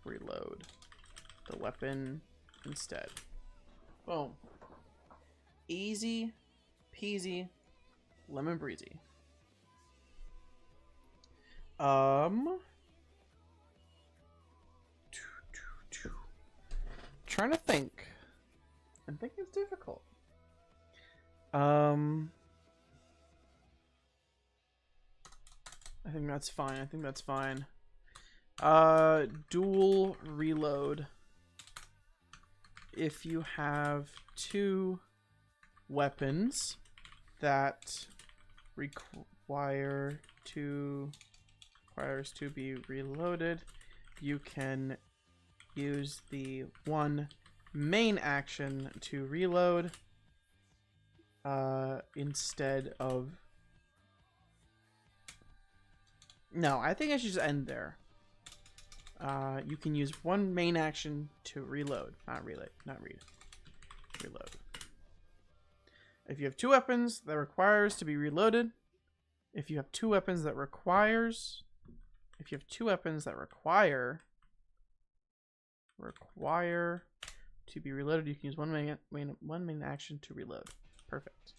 reload the weapon instead. Boom. Easy peasy lemon breezy. Trying to think. I think it's difficult. I think that's fine. Dual reload. If you have 2 weapons that requires to be reloaded, you can use the one main action to reload instead of... No, I think I should just end there. You can use one main action to reload, not read. Reload. If you have 2 weapons that requires to be reloaded, if you have 2 weapons that require to be reloaded, you can use one main action to reload. Perfect.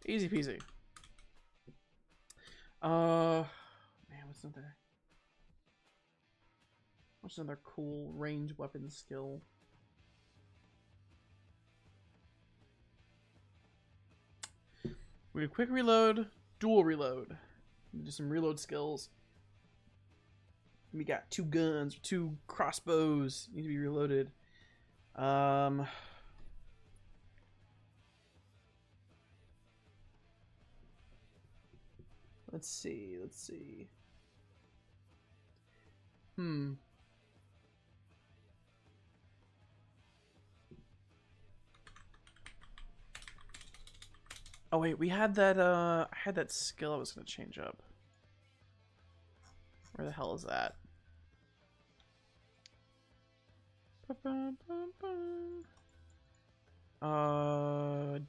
Easy peasy. Man, what's another cool range weapon skill? We have quick reload, dual reload. Do some reload skills. We got 2 guns, 2 crossbows need to be reloaded. Let's see. Oh wait, we had that I had that skill I was gonna change up. Where the hell is that?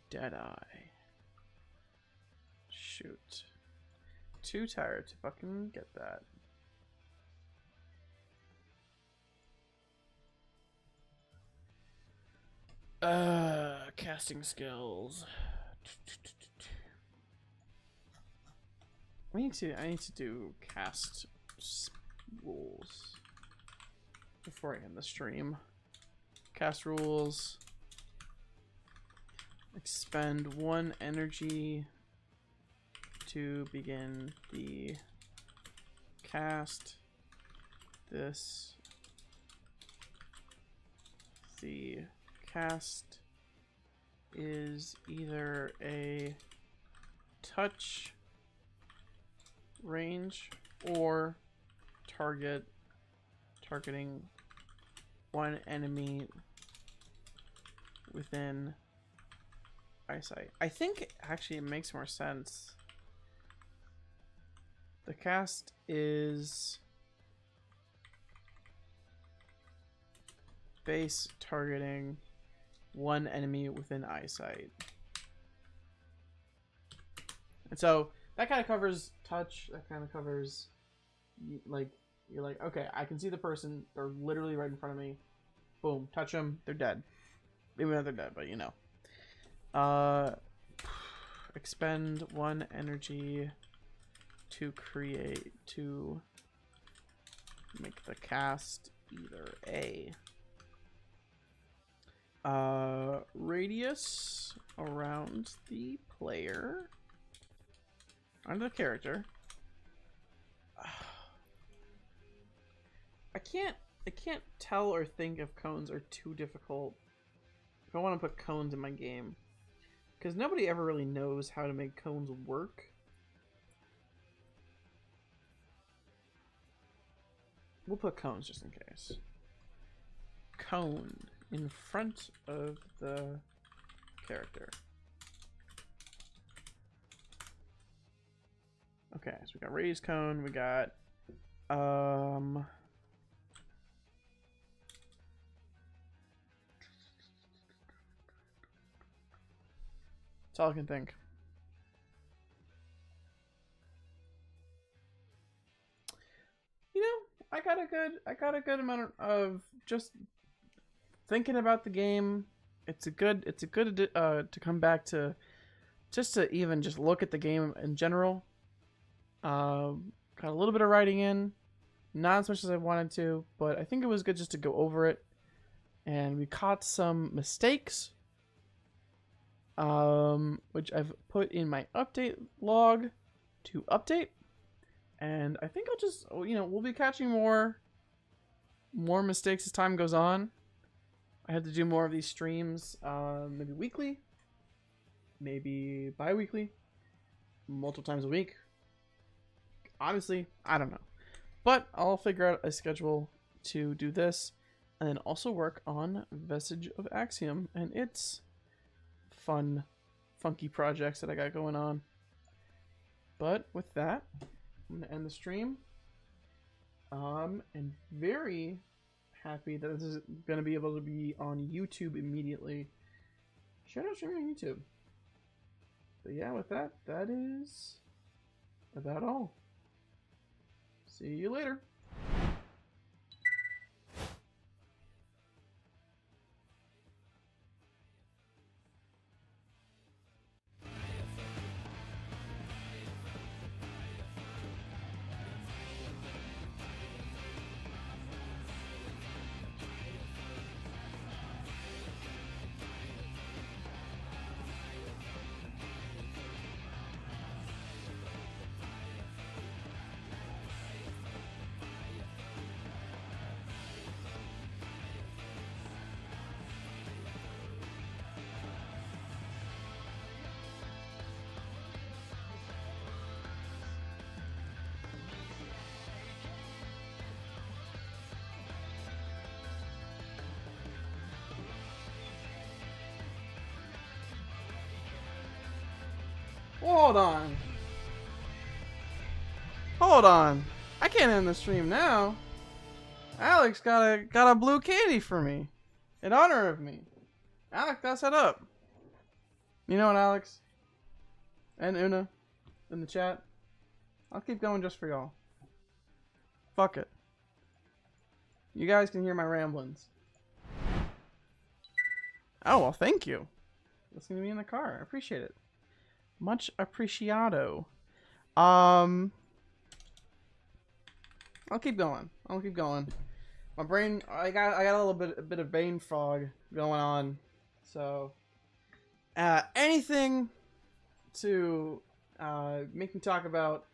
Deadeye. Shoot. Too tired to fucking get that. Casting skills. I need to do cast rules before I end the stream. Cast rules. Expend 1 energy to begin the cast. The cast is either a touch range or targeting 1 enemy within eyesight. I think actually it makes more sense. The cast is base targeting 1 enemy within eyesight. And so that kind of covers touch. That kind of covers, like, you're like, okay, I can see the person. They're literally right in front of me. Boom, touch them. They're dead. Maybe not they're dead, but you know. Expend 1 energy to make the cast either a radius around the player, under the character. I can't tell or think if cones are too difficult if I want to put cones in my game, because nobody ever really knows how to make cones work. We'll put cones just in case. Cone in front of the character. Okay, so we got radius cone, we got that's all I can think. You know, I got a good amount of just thinking about the game. It's a good to come back to, just to even just look at the game in general. Got a little bit of writing in, not as much as I wanted to, but I think it was good just to go over it. And we caught some mistakes, which I've put in my update log to update. And I think I'll just, you know, we'll be catching more mistakes as time goes on. I have to do more of these streams, maybe weekly, maybe bi-weekly, multiple times a week. Honestly, I don't know. But I'll figure out a schedule to do this, and then also work on Vestige of Axiom and its fun, funky projects that I got going on. But with that, I'm going to end the stream. And very happy that this is going to be able to be on YouTube immediately. Shout out streaming on YouTube. But yeah, with that, that is about all. See you later. Hold on. Hold on. I can't end the stream now. Alex got a blue candy for me, in honor of me. Alex got set up. You know what, Alex? And Una in the chat. I'll keep going just for y'all. Fuck it. You guys can hear my ramblings. Oh, well, thank you. Listening to me in the car. I appreciate it. Much appreciado. I'll keep going. I'll keep going. My brain, I got a little bit of brain fog going on, so anything to make me talk about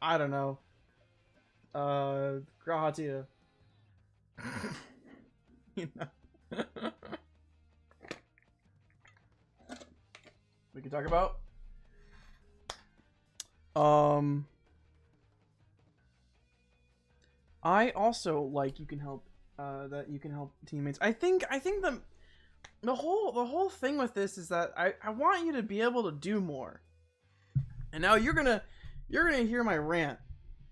I don't know, Grahatia. You know. We can talk about I also like you can help that you can help teammates. I think the whole thing with this is that I want you to be able to do more. And now you're gonna hear my rant.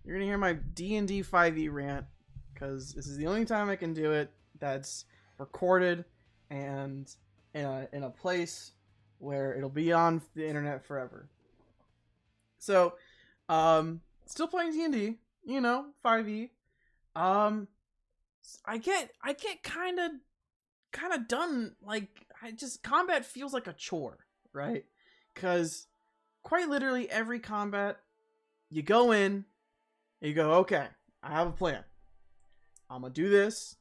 You're gonna hear my D&D 5e rant, because this is the only time I can do it that's recorded and in a place where it'll be on the internet forever. So, still playing D&D, 5e. I get kind of done. Like, combat feels like a chore, right? Because quite literally every combat, you go in, and you go, okay, I have a plan. I'm gonna do this,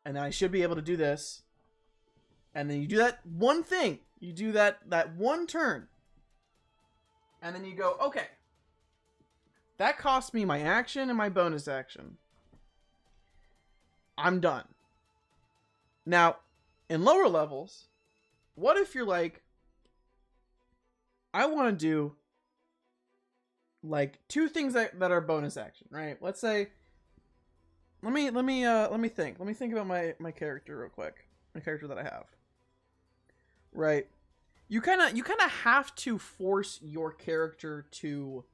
and then I should be able to do this, and then you do that one thing. You do that one turn, and then you go, okay, that cost me my action and my bonus action. I'm done. Now, in lower levels, what if you're like, I want to do like two things that are bonus action, right? Let's say, let me think. Let me think about my character real quick. My character that I have. Right. You kind of have to force your character to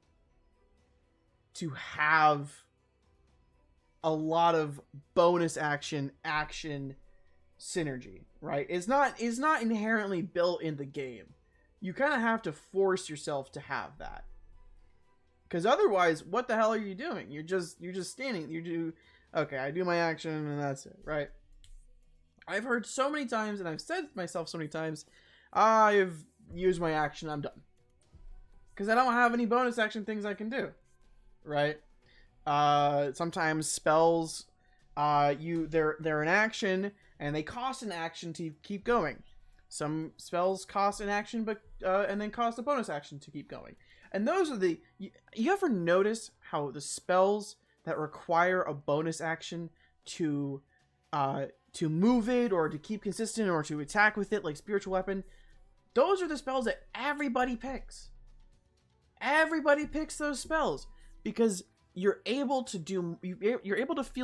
have a lot of bonus action synergy, right? It's not inherently built in the game. You kind of have to force yourself to have that, because otherwise, what the hell are you doing? You're just standing. Okay, I do my action and that's it, right? I've heard so many times, and I've said to myself so many times, I've used my action, I'm done, because I don't have any bonus action things I can do, right? Sometimes spells, they're an action and they cost an action to keep going. Some spells cost an action, but and then cost a bonus action to keep going. And those are you ever notice how the spells that require a bonus action to move it, or to keep consistent, or to attack with it, like spiritual weapon, those are the spells that everybody picks. Everybody picks those spells because you're able to feel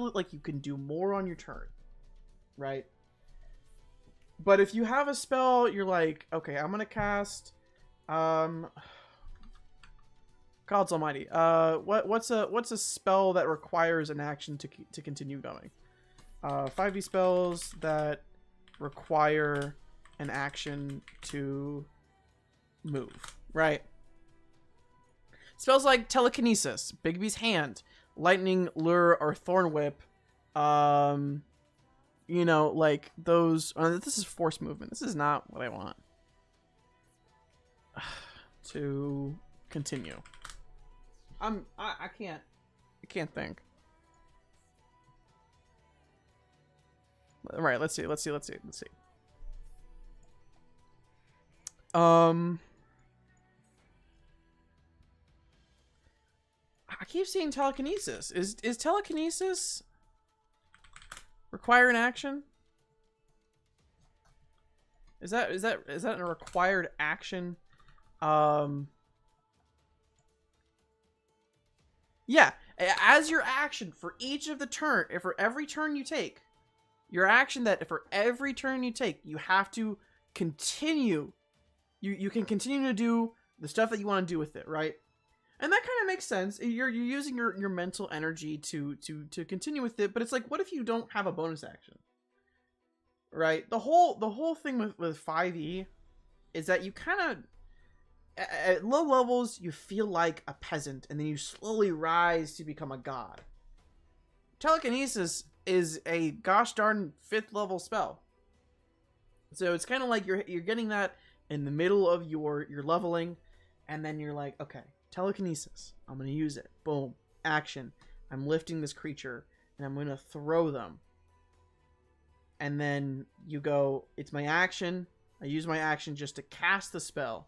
it, like you can do more on your turn, right? But if you have a spell, you're like, okay, I'm gonna cast God's Almighty. What's a spell that requires an action to continue going? 5e spells that require an action to move, right? Spells like Telekinesis, Bigby's Hand, Lightning Lure, or Thorn Whip. Like those. This is force movement. This is not what I want. To continue. I can't think. All right, let's see. I keep seeing Telekinesis. Is Telekinesis require an action? Is that a required action? Yeah, as your action for each of the turn, for every turn you take, your action that for every turn you take, you have to continue. You can continue to do the stuff that you want to do with it, right? And that kind of makes sense. You're using your mental energy to continue with it, but it's like, what if you don't have a bonus action? Right? The whole thing with 5e is that you kind of, at low levels, you feel like a peasant, and then you slowly rise to become a god. Telekinesis is a gosh darn 5th level spell. So it's kind of like you're getting that in the middle of your leveling, and then you're like, okay, Telekinesis, I'm going to use it. Boom. Action. I'm lifting this creature, and I'm going to throw them. and then you go, it's my action. I use my action just to cast the spell.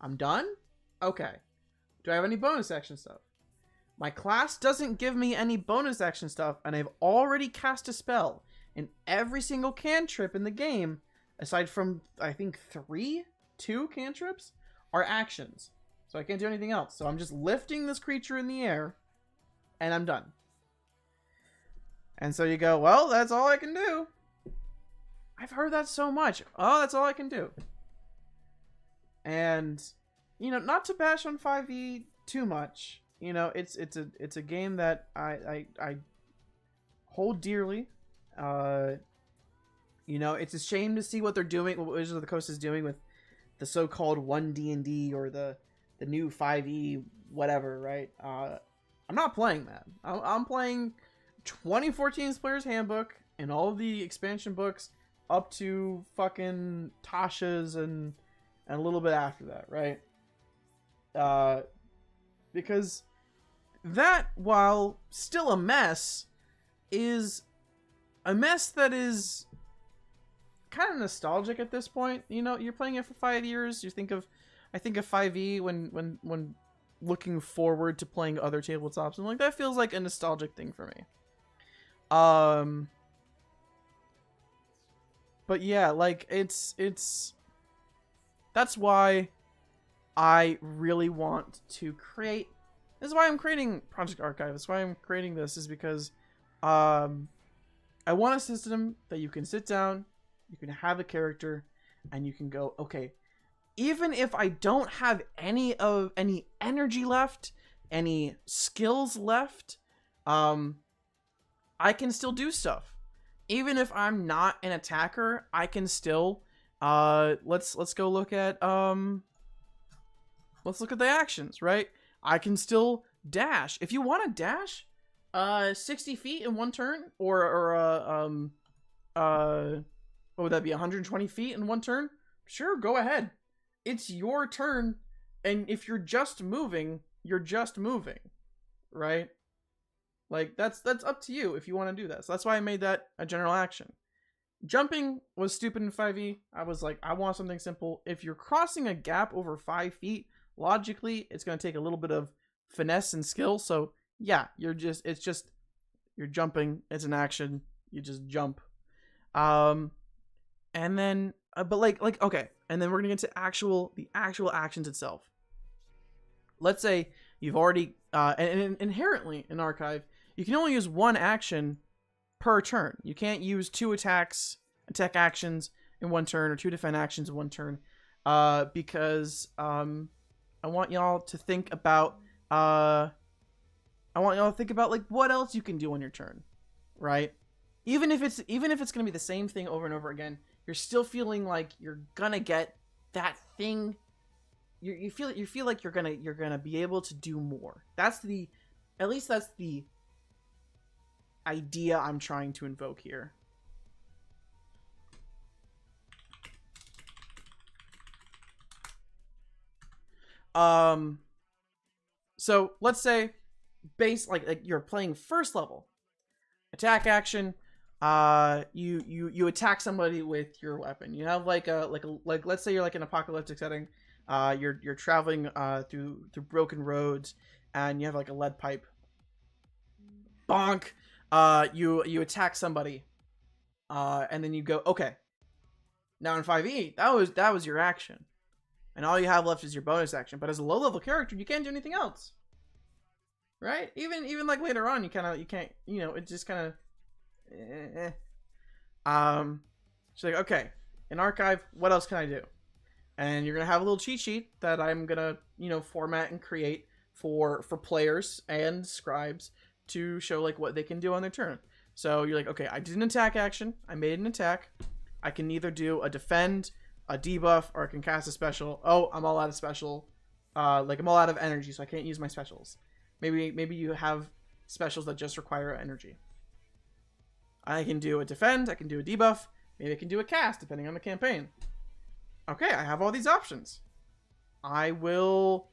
I'm done? Okay. Do I have any bonus action stuff? My class doesn't give me any bonus action stuff, and I've already cast a spell. And every single cantrip in the game, aside from, I think, 2 cantrips, are actions. So I can't do anything else. So I'm just lifting this creature in the air, and I'm done. And so you go, well, that's all I can do. I've heard that so much. Oh, that's all I can do. And, you know, not to bash on 5e too much. You know, it's a game that I hold dearly. You know, it's a shame to see what they're doing, what Wizards of the Coast is doing with the so-called 1D&D or the new 5e whatever, right? I'm not playing that. I'm playing 2014's Player's Handbook and all of the expansion books up to fucking Tasha's and a little bit after that, right? Because that, while still a mess, is a mess that is kind of nostalgic at this point. You know, you're playing it for 5 years. I think of 5e when looking forward to playing other tabletops, and like that feels like a nostalgic thing for me. But yeah, like it's that's why I really want to create. This is why I'm creating Project Archive. That's why I'm creating this, is because I want a system that you can sit down, you can have a character, and you can go, okay, even if I don't have any energy left, any skills left, I can still do stuff. Even if I'm not an attacker, I can still let's go look at let's look at the actions, right? I can still dash. If you want to dash 60 feet in one turn, or what would that be, 120 feet in one turn? Sure, go ahead. It's your turn, and if you're just moving, right? Like that's up to you if you want to do that. So that's why I made that a general action. Jumping was stupid in 5e. I was like, I want something simple. If you're crossing a gap over 5 feet, logically, it's going to take a little bit of finesse and skill. So yeah, you're jumping. It's an action. You just jump. And then, but like, okay. And then we're going to get to the actual actions itself. Let's say you've already, and inherently in Archive, you can only use one action per turn. You can't use 2 attack actions in one turn, or 2 defend actions in one turn, because I want y'all to think about like what else you can do on your turn, right? Even if it's gonna be the same thing over and over again, you're still feeling like you're gonna get that thing. You feel like you're gonna be able to do more. That's the idea I'm trying to invoke here. So let's say like you're playing first level. Attack action, you attack somebody with your weapon. You have like let's say you're like an apocalyptic setting. You're traveling through broken roads, and you have like a lead pipe. Bonk. You attack somebody, and then you go, okay. Now in 5e, that was your action, and all you have left is your bonus action. But as a low level character, you can't do anything else, right? Even like later on, you can't, you know, it just kind of, She's like, okay, in Archive, what else can I do? And you're gonna have a little cheat sheet that I'm gonna, you know, format and create for players and scribes to show like what they can do on their turn. So you're like, okay, I did an attack action, I made an attack, I can either do a defend, a debuff, or I can cast a special. Oh, I'm all out of special, like I'm all out of energy, so I can't use my specials. Maybe you have specials that just require energy. I can do a defend, I can do a debuff, maybe I can do a cast depending on the campaign. Okay, I have all these options. I will.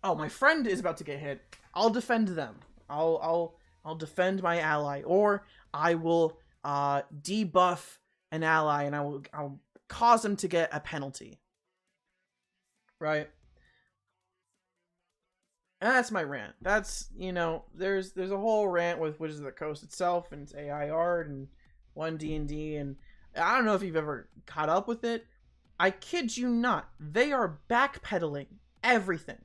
Oh, my friend is about to get hit. I'll defend them. I'll defend my ally, or I will debuff an ally, and I'll cause them to get a penalty. Right? And that's my rant. That's, you know, there's a whole rant with Wizards of the Coast itself and its AI art and 1D&D, and I don't know if you've ever caught up with it. I kid you not, they are backpedaling everything.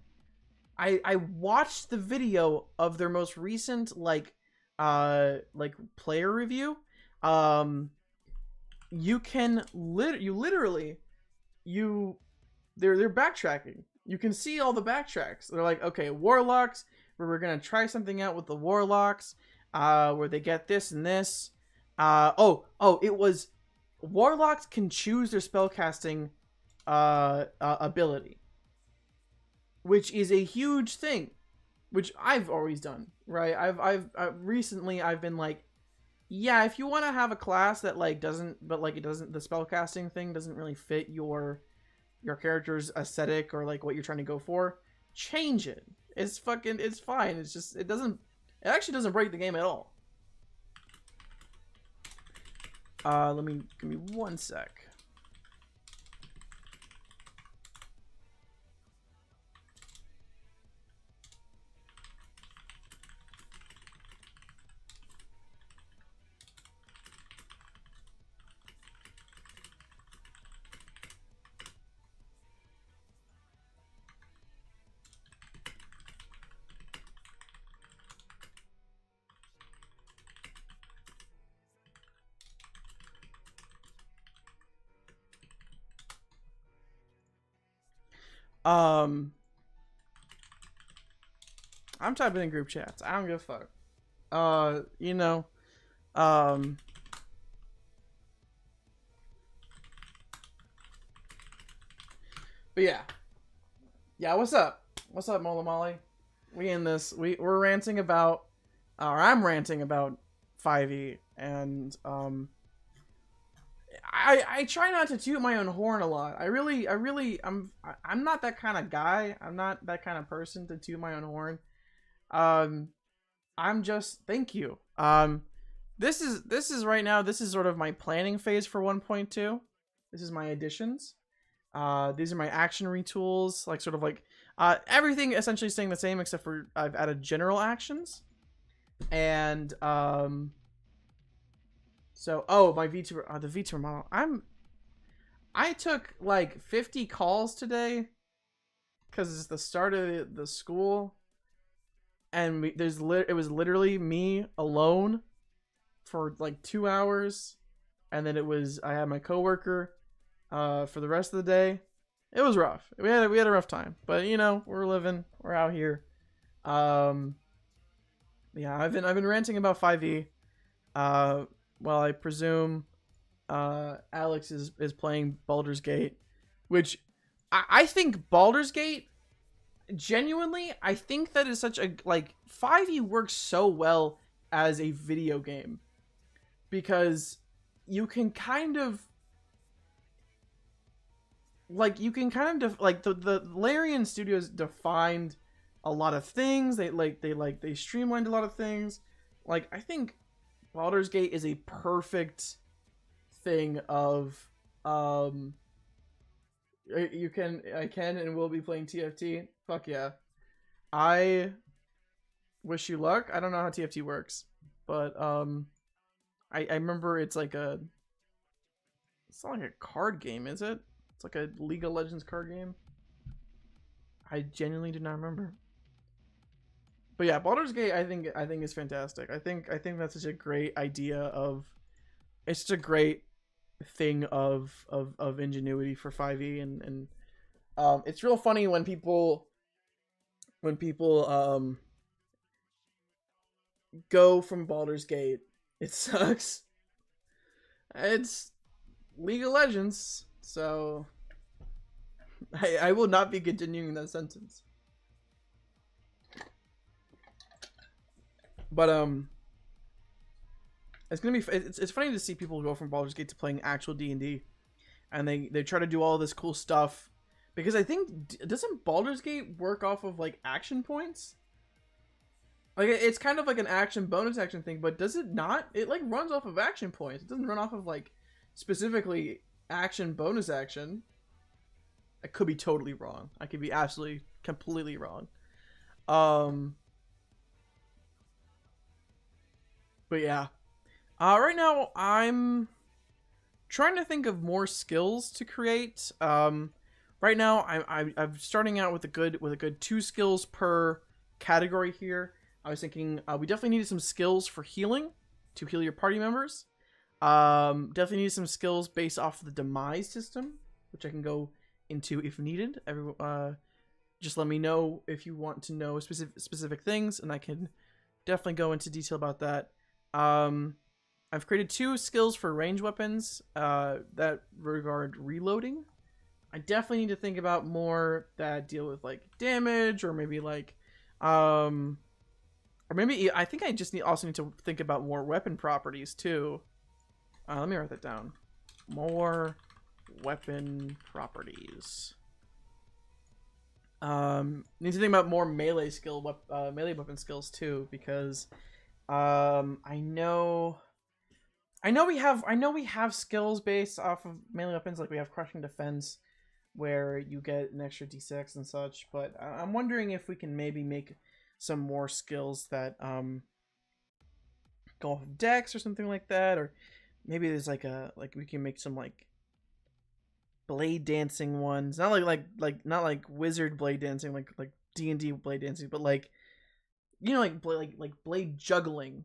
I watched the video of their most recent like player review. You can literally they're backtracking. You can see all the backtracks. They're like, okay, warlocks, we're gonna try something out with the warlocks, where they get this and this. It was warlocks can choose their spellcasting ability, which is a huge thing, which I've always done, right? I've recently been like, yeah, if you want to have a class that like doesn't, but like it doesn't, the spellcasting thing doesn't really fit your character's aesthetic or like what you're trying to go for, change it. It's fine. It's just, it actually doesn't break the game at all. Give me 1 sec. I'm typing in group chats. I don't give a fuck. You know, but yeah, what's up? What's up, Mola Molly? We in this. We're ranting about, or I'm ranting about 5e, and I try not to toot my own horn a lot. I'm not that kind of guy. I'm not that kind of person to toot my own horn. I'm just, thank you. This is right now, this is sort of my planning phase for 1.2. This is my additions. These are my action retools, like sort of like everything essentially staying the same except for I've added general actions. And so my VTuber, the VTuber model. I took like 50 calls today because it's the start of the school, and it was literally me alone for like 2 hours, and then I had my coworker for the rest of the day. It was rough. We had a rough time, but you know, we're out here. Yeah, I've been ranting about 5e. Well, I presume Alex is playing Baldur's Gate, which I think Baldur's Gate, genuinely, I think that is such a, like, 5e works so well as a video game because you can kind of like the Larian Studios defined a lot of things. They streamlined a lot of things. Like, I think Baldur's Gate is a perfect thing of I can and will be playing TFT. Fuck yeah. I wish you luck. I don't know how TFT works, but I remember it's not like a card game, is it? It's like a League of Legends card game. I genuinely do not remember. But yeah, Baldur's Gate I think is fantastic. I think that's such a great idea of, it's such a great thing of ingenuity for 5e, and it's real funny when people go from Baldur's Gate. It sucks. It's League of Legends, so I will not be continuing that sentence. But it's gonna be, it's funny to see people go from Baldur's Gate to playing actual D&D, and they try to do all this cool stuff, because I think, doesn't Baldur's Gate work off of like action points? Like it's kind of like an action bonus action thing, but does it not? It like runs off of action points. It doesn't run off of like specifically action bonus action. I could be totally wrong. I could be absolutely completely wrong. Um but yeah. Right now I'm trying to think of more skills to create. Right now I'm starting out with a good 2 skills per category here. I was thinking we definitely needed some skills for healing to heal your party members. Definitely need some skills based off of the demise system, which I can go into if needed. Just let me know if you want to know specific things, and I can definitely go into detail about that. I've created 2 skills for range weapons that regard reloading. I definitely need to think about more that deal with like damage, or maybe like, or maybe I think I just also need to think about more weapon properties too. Let me write that down. More weapon properties. Need to think about more melee weapon skills too, because I know we have skills based off of melee weapons, like we have crushing defense, where you get an extra d6 and such. But I'm wondering if we can maybe make some more skills that go off of dex or something like that, or maybe there's like we can make some like blade dancing ones, not not like wizard blade dancing, like D&D blade dancing, but like, you know, like blade juggling.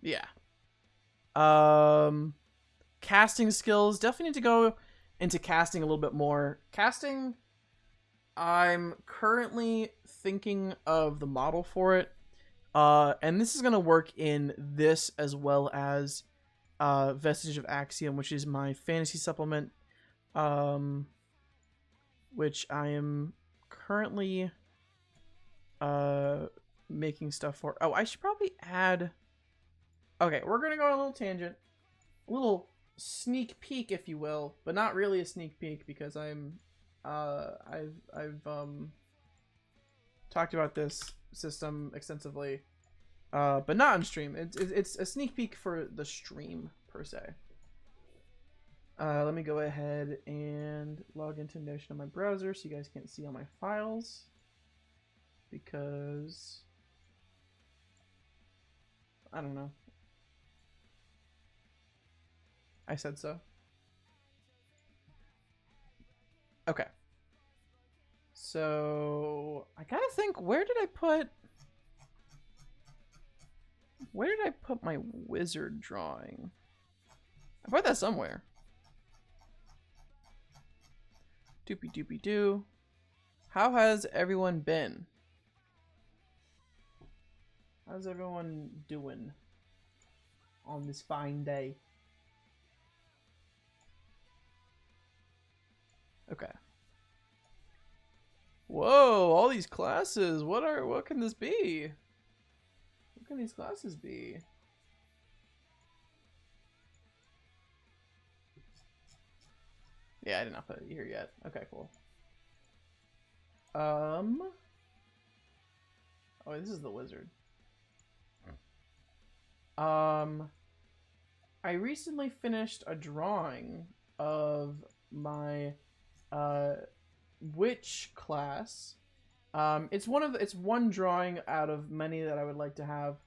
Yeah. Casting skills, definitely need to go into casting a little bit more. Casting, I'm currently thinking of the model for it. And this is going to work in this as well as Vestige of Axiom, which is my fantasy supplement, which I am currently making stuff for. Oh, I should probably add... Okay, we're going to go on a little tangent. A little sneak peek, if you will, but not really a sneak peek, because I've talked about this system extensively, but not on stream. It's a sneak peek for the stream per se. Let me go ahead and log into Notion on my browser so you guys can't see all my files, because I don't know. I said so. Okay. So I gotta think, where did I put my wizard drawing? I put that somewhere. Doopy doopy doo. How has everyone been? How's everyone doing on this fine day? Okay. Whoa, all these classes. What can this be? What can these classes be? Yeah, I did not put it here yet. Okay, cool. Oh, this is the wizard. I recently finished a drawing of my witch class. It's one drawing out of many that I would like to have.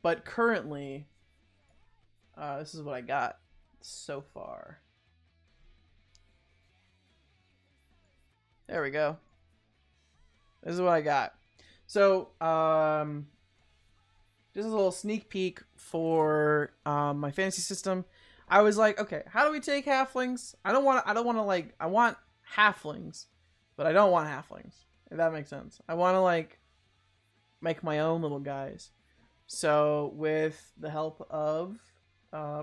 But currently, this is what I got so far. There we go. This is what I got. So, just a little sneak peek for my fantasy system. I was like, okay, how do we take halflings? I want halflings, but I don't want halflings. If that makes sense. I want to like make my own little guys. So with the help of a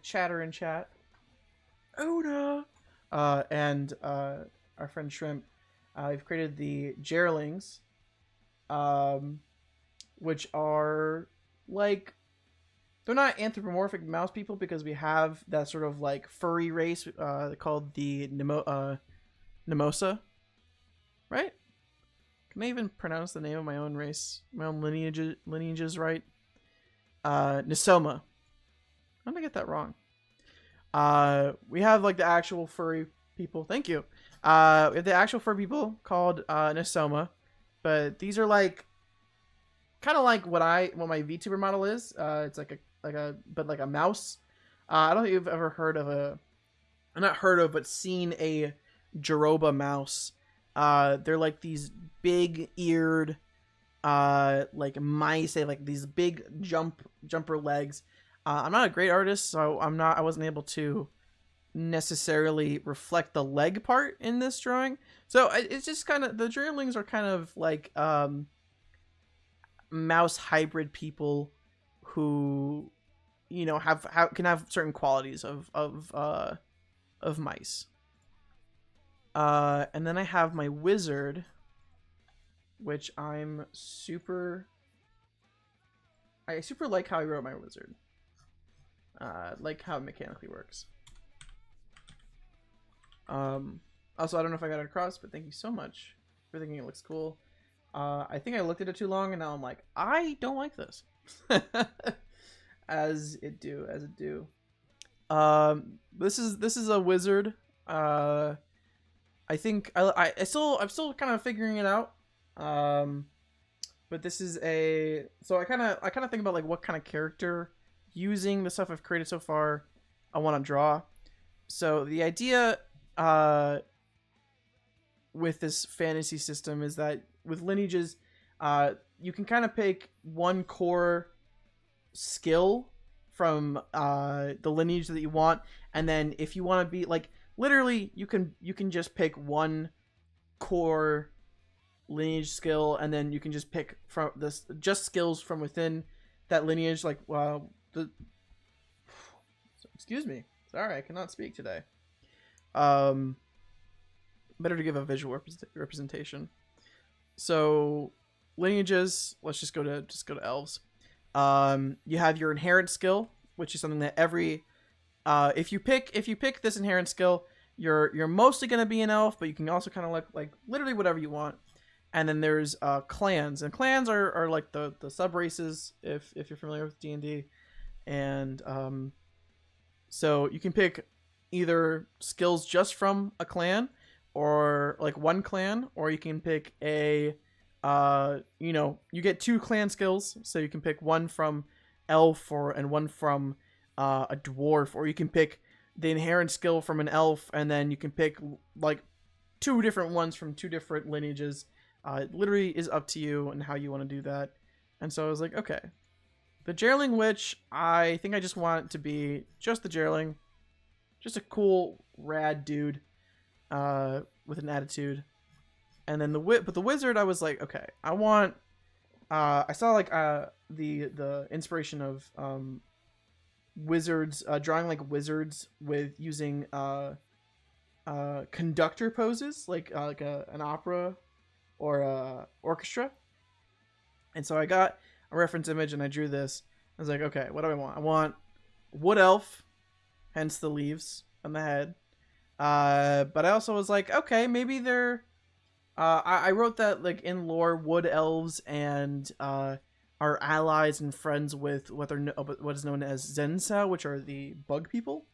chatter in chat, Oda, and our friend Shrimp, I've created the Jerlings, which are like they're not anthropomorphic mouse people because we have that sort of like furry race called the Nemosa, right? Can I even pronounce the name of my own race, my own lineages right? Nisoma. I'm gonna get that wrong. We have like the actual furry people. Thank you. We have the actual furry people called Nisoma, but these are like kind of like what my VTuber model is. It's like a mouse. I don't think you've ever heard of not heard of, but seen a Joroba mouse. They're like these big eared, like mice. They have like these big jumper legs. I'm not a great artist, so I wasn't able to necessarily reflect the leg part in this drawing. So it's just kind of, the Dreamlings are kind of like mouse hybrid people who, you know, can have certain qualities of mice. And then I have my wizard, which I super like how I wrote my wizard. Like how it mechanically works. Also, I don't know if I got it across, but thank you so much for thinking it looks cool. I think I looked at it too long, and now I'm like, I don't like this. as it do. This is a wizard. I think I'm still kind of figuring it out. But this is so I kind of think about like what kind of character, using the stuff I've created so far, I want to draw. So the idea with this fantasy system is that with lineages, you can kind of pick one core skill from the lineage that you want, and then if you want to be like, literally you can just pick one core lineage skill, and then you can just pick from this just skills from within that lineage. Like excuse me, sorry, I cannot speak today. Better to give a visual representation. So lineages, let's just go to elves. You have your inherent skill, which is something that every if you pick this inherent skill, you're mostly going to be an elf, but you can also kind of like literally whatever you want. And then there's clans, and clans are like the sub races if you're familiar with D&D. And so you can pick either skills just from a clan, or like one clan, or you can pick a you know, you get 2 clan skills, so you can pick one from elf and one from a dwarf, or you can pick the inherent skill from an elf, and then you can pick like 2 different ones from 2 different lineages. It literally is up to you and how you want to do that. And so I was like, okay, the Jerling Witch, I think I just want it to be just the Jerling, just a cool rad dude with an attitude. And then the wizard, I was like, okay, I want I saw like the inspiration of wizards, drawing like wizards with using conductor poses, like an opera or a orchestra. And so I got a reference image and I drew this. I was like, okay, what do I want? I want wood elf, hence the leaves on the head. But I also was like, okay, maybe they're I wrote that like in lore, wood elves and are allies and friends with what is known as Zensa, which are the bug people.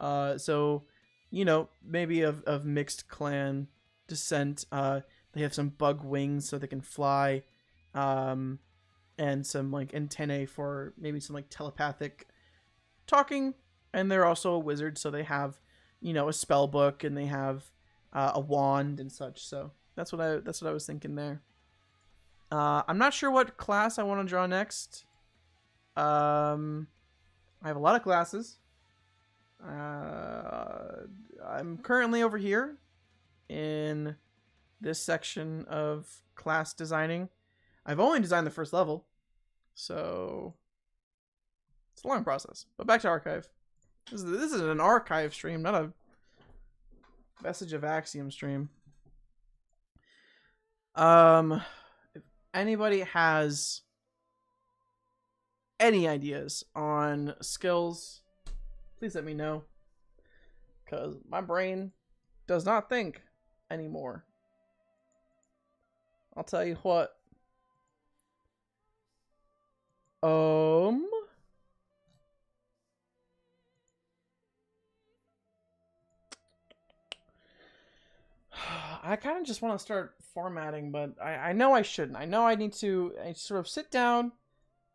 So, you know, maybe of mixed clan descent. They have some bug wings so they can fly, and some like antennae for maybe some like telepathic talking. And they're also a wizard, so they have, you know, a spell book, and they have a wand and such. So that's what I was thinking there. I'm not sure what class I want to draw next. I have a lot of classes. I'm currently over here in this section of class designing. I've only designed the first level, so it's a long process. But back to archive. This is an archive stream, not a Vestige of Axiom stream. If anybody has any ideas on skills, please let me know. Because my brain does not think anymore. I'll tell you what. I kind of just want to start formatting, but I know I shouldn't. I know I need to sort of sit down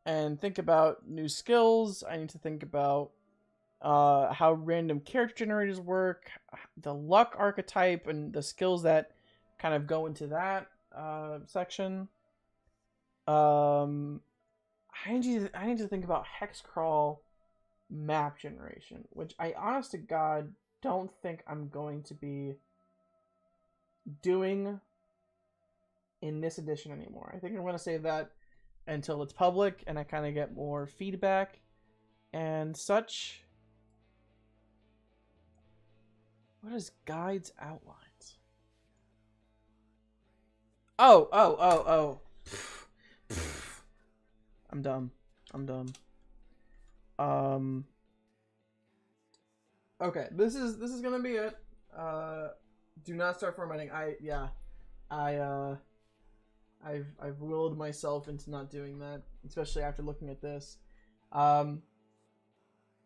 and think about new skills. I need to think about how random character generators work, the luck archetype, and the skills that kind of go into that section. I need to think about Hexcrawl map generation, which I honest to God don't think I'm going to be doing in this edition anymore. I think I'm going to save that until it's public and I kind of get more feedback and such. What is guides outlines? Oh. I'm dumb. Okay, this is gonna be it. Do not start formatting. I've willed myself into not doing that, especially after looking at this.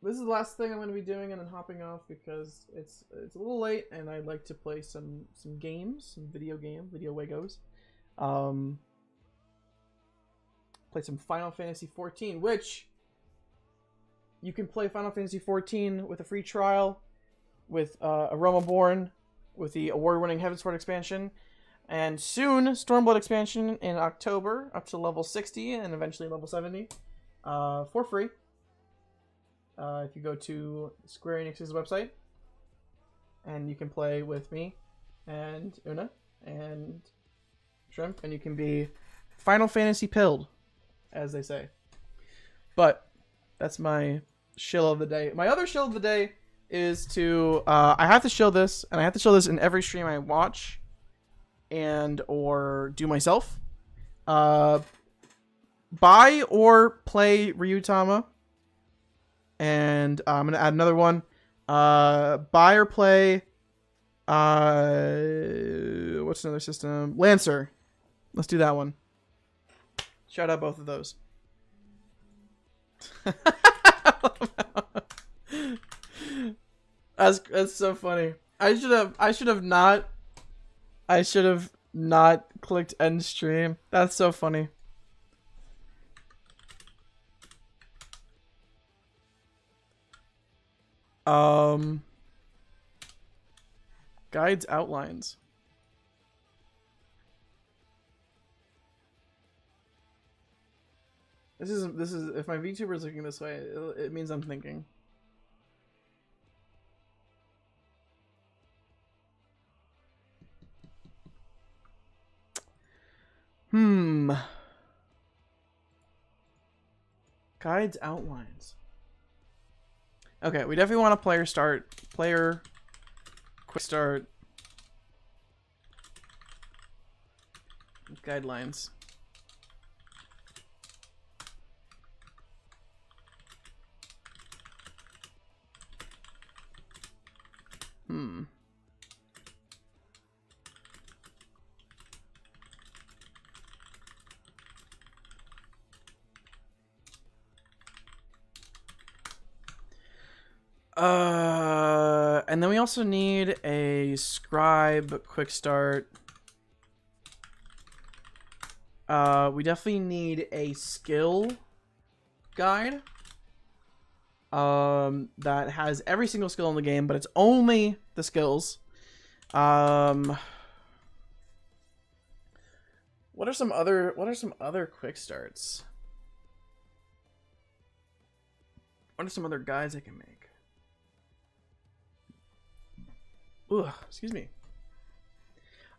This is the last thing I'm going to be doing, and then hopping off because it's a little late, and I'd like to play some games, some video Wegos. Play some Final Fantasy XIV, which you can play Final Fantasy XIV with a free trial, with Aromaborn, with the award-winning Heavensward expansion, and soon Stormblood expansion in October, up to level 60 and eventually level 70, for free. If you go to Square Enix's website, and you can play with me and Una and Shrimp, and you can be Final Fantasy pilled, as they say. But that's my shill of the day. My other shill of the day is to I have to show this, and I have to show this in every stream I watch and or do myself. Buy or play Ryutama. And I'm gonna add another one. Buy or play what's another system? Lancer. Let's do that one. Shout out both of those. That's so funny. I should have not clicked end stream. That's so funny. Guides outlines. This is if my VTuber is looking this way, it means I'm thinking. Guides outlines. Okay, we definitely want a player quick start guidelines. And then we also need a scribe quick start. We definitely need a skill guide. That has every single skill in the game, but it's only the skills. What are some other quick starts? What are some other guides I can make? Ugh, excuse me.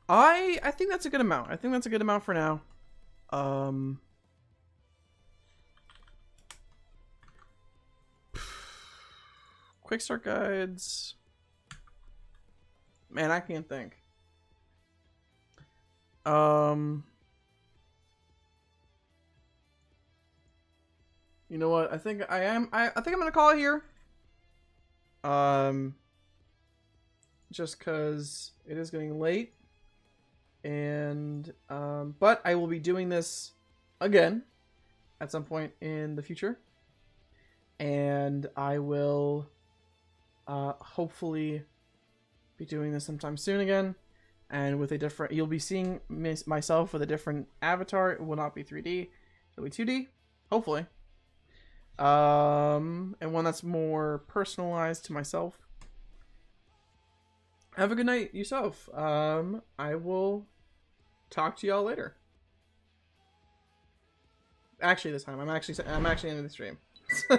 I think that's a good amount. I think that's a good amount for now. Quick start guides. Man, I can't think. You know what? I think I am. I think I'm gonna call it here. Just because it is getting late, and but I will be doing this again at some point in the future, and I will hopefully be doing this sometime soon again, and with a different. You'll be seeing myself with a different avatar. It will not be 3D. It'll be 2D, hopefully. And one that's more personalized to myself. Have a good night yourself. I will talk to y'all later. Actually, this time I'm actually into the stream.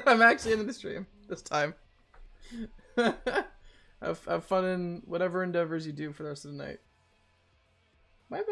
I'm actually into the stream this time. have fun in whatever endeavors you do for the rest of the night.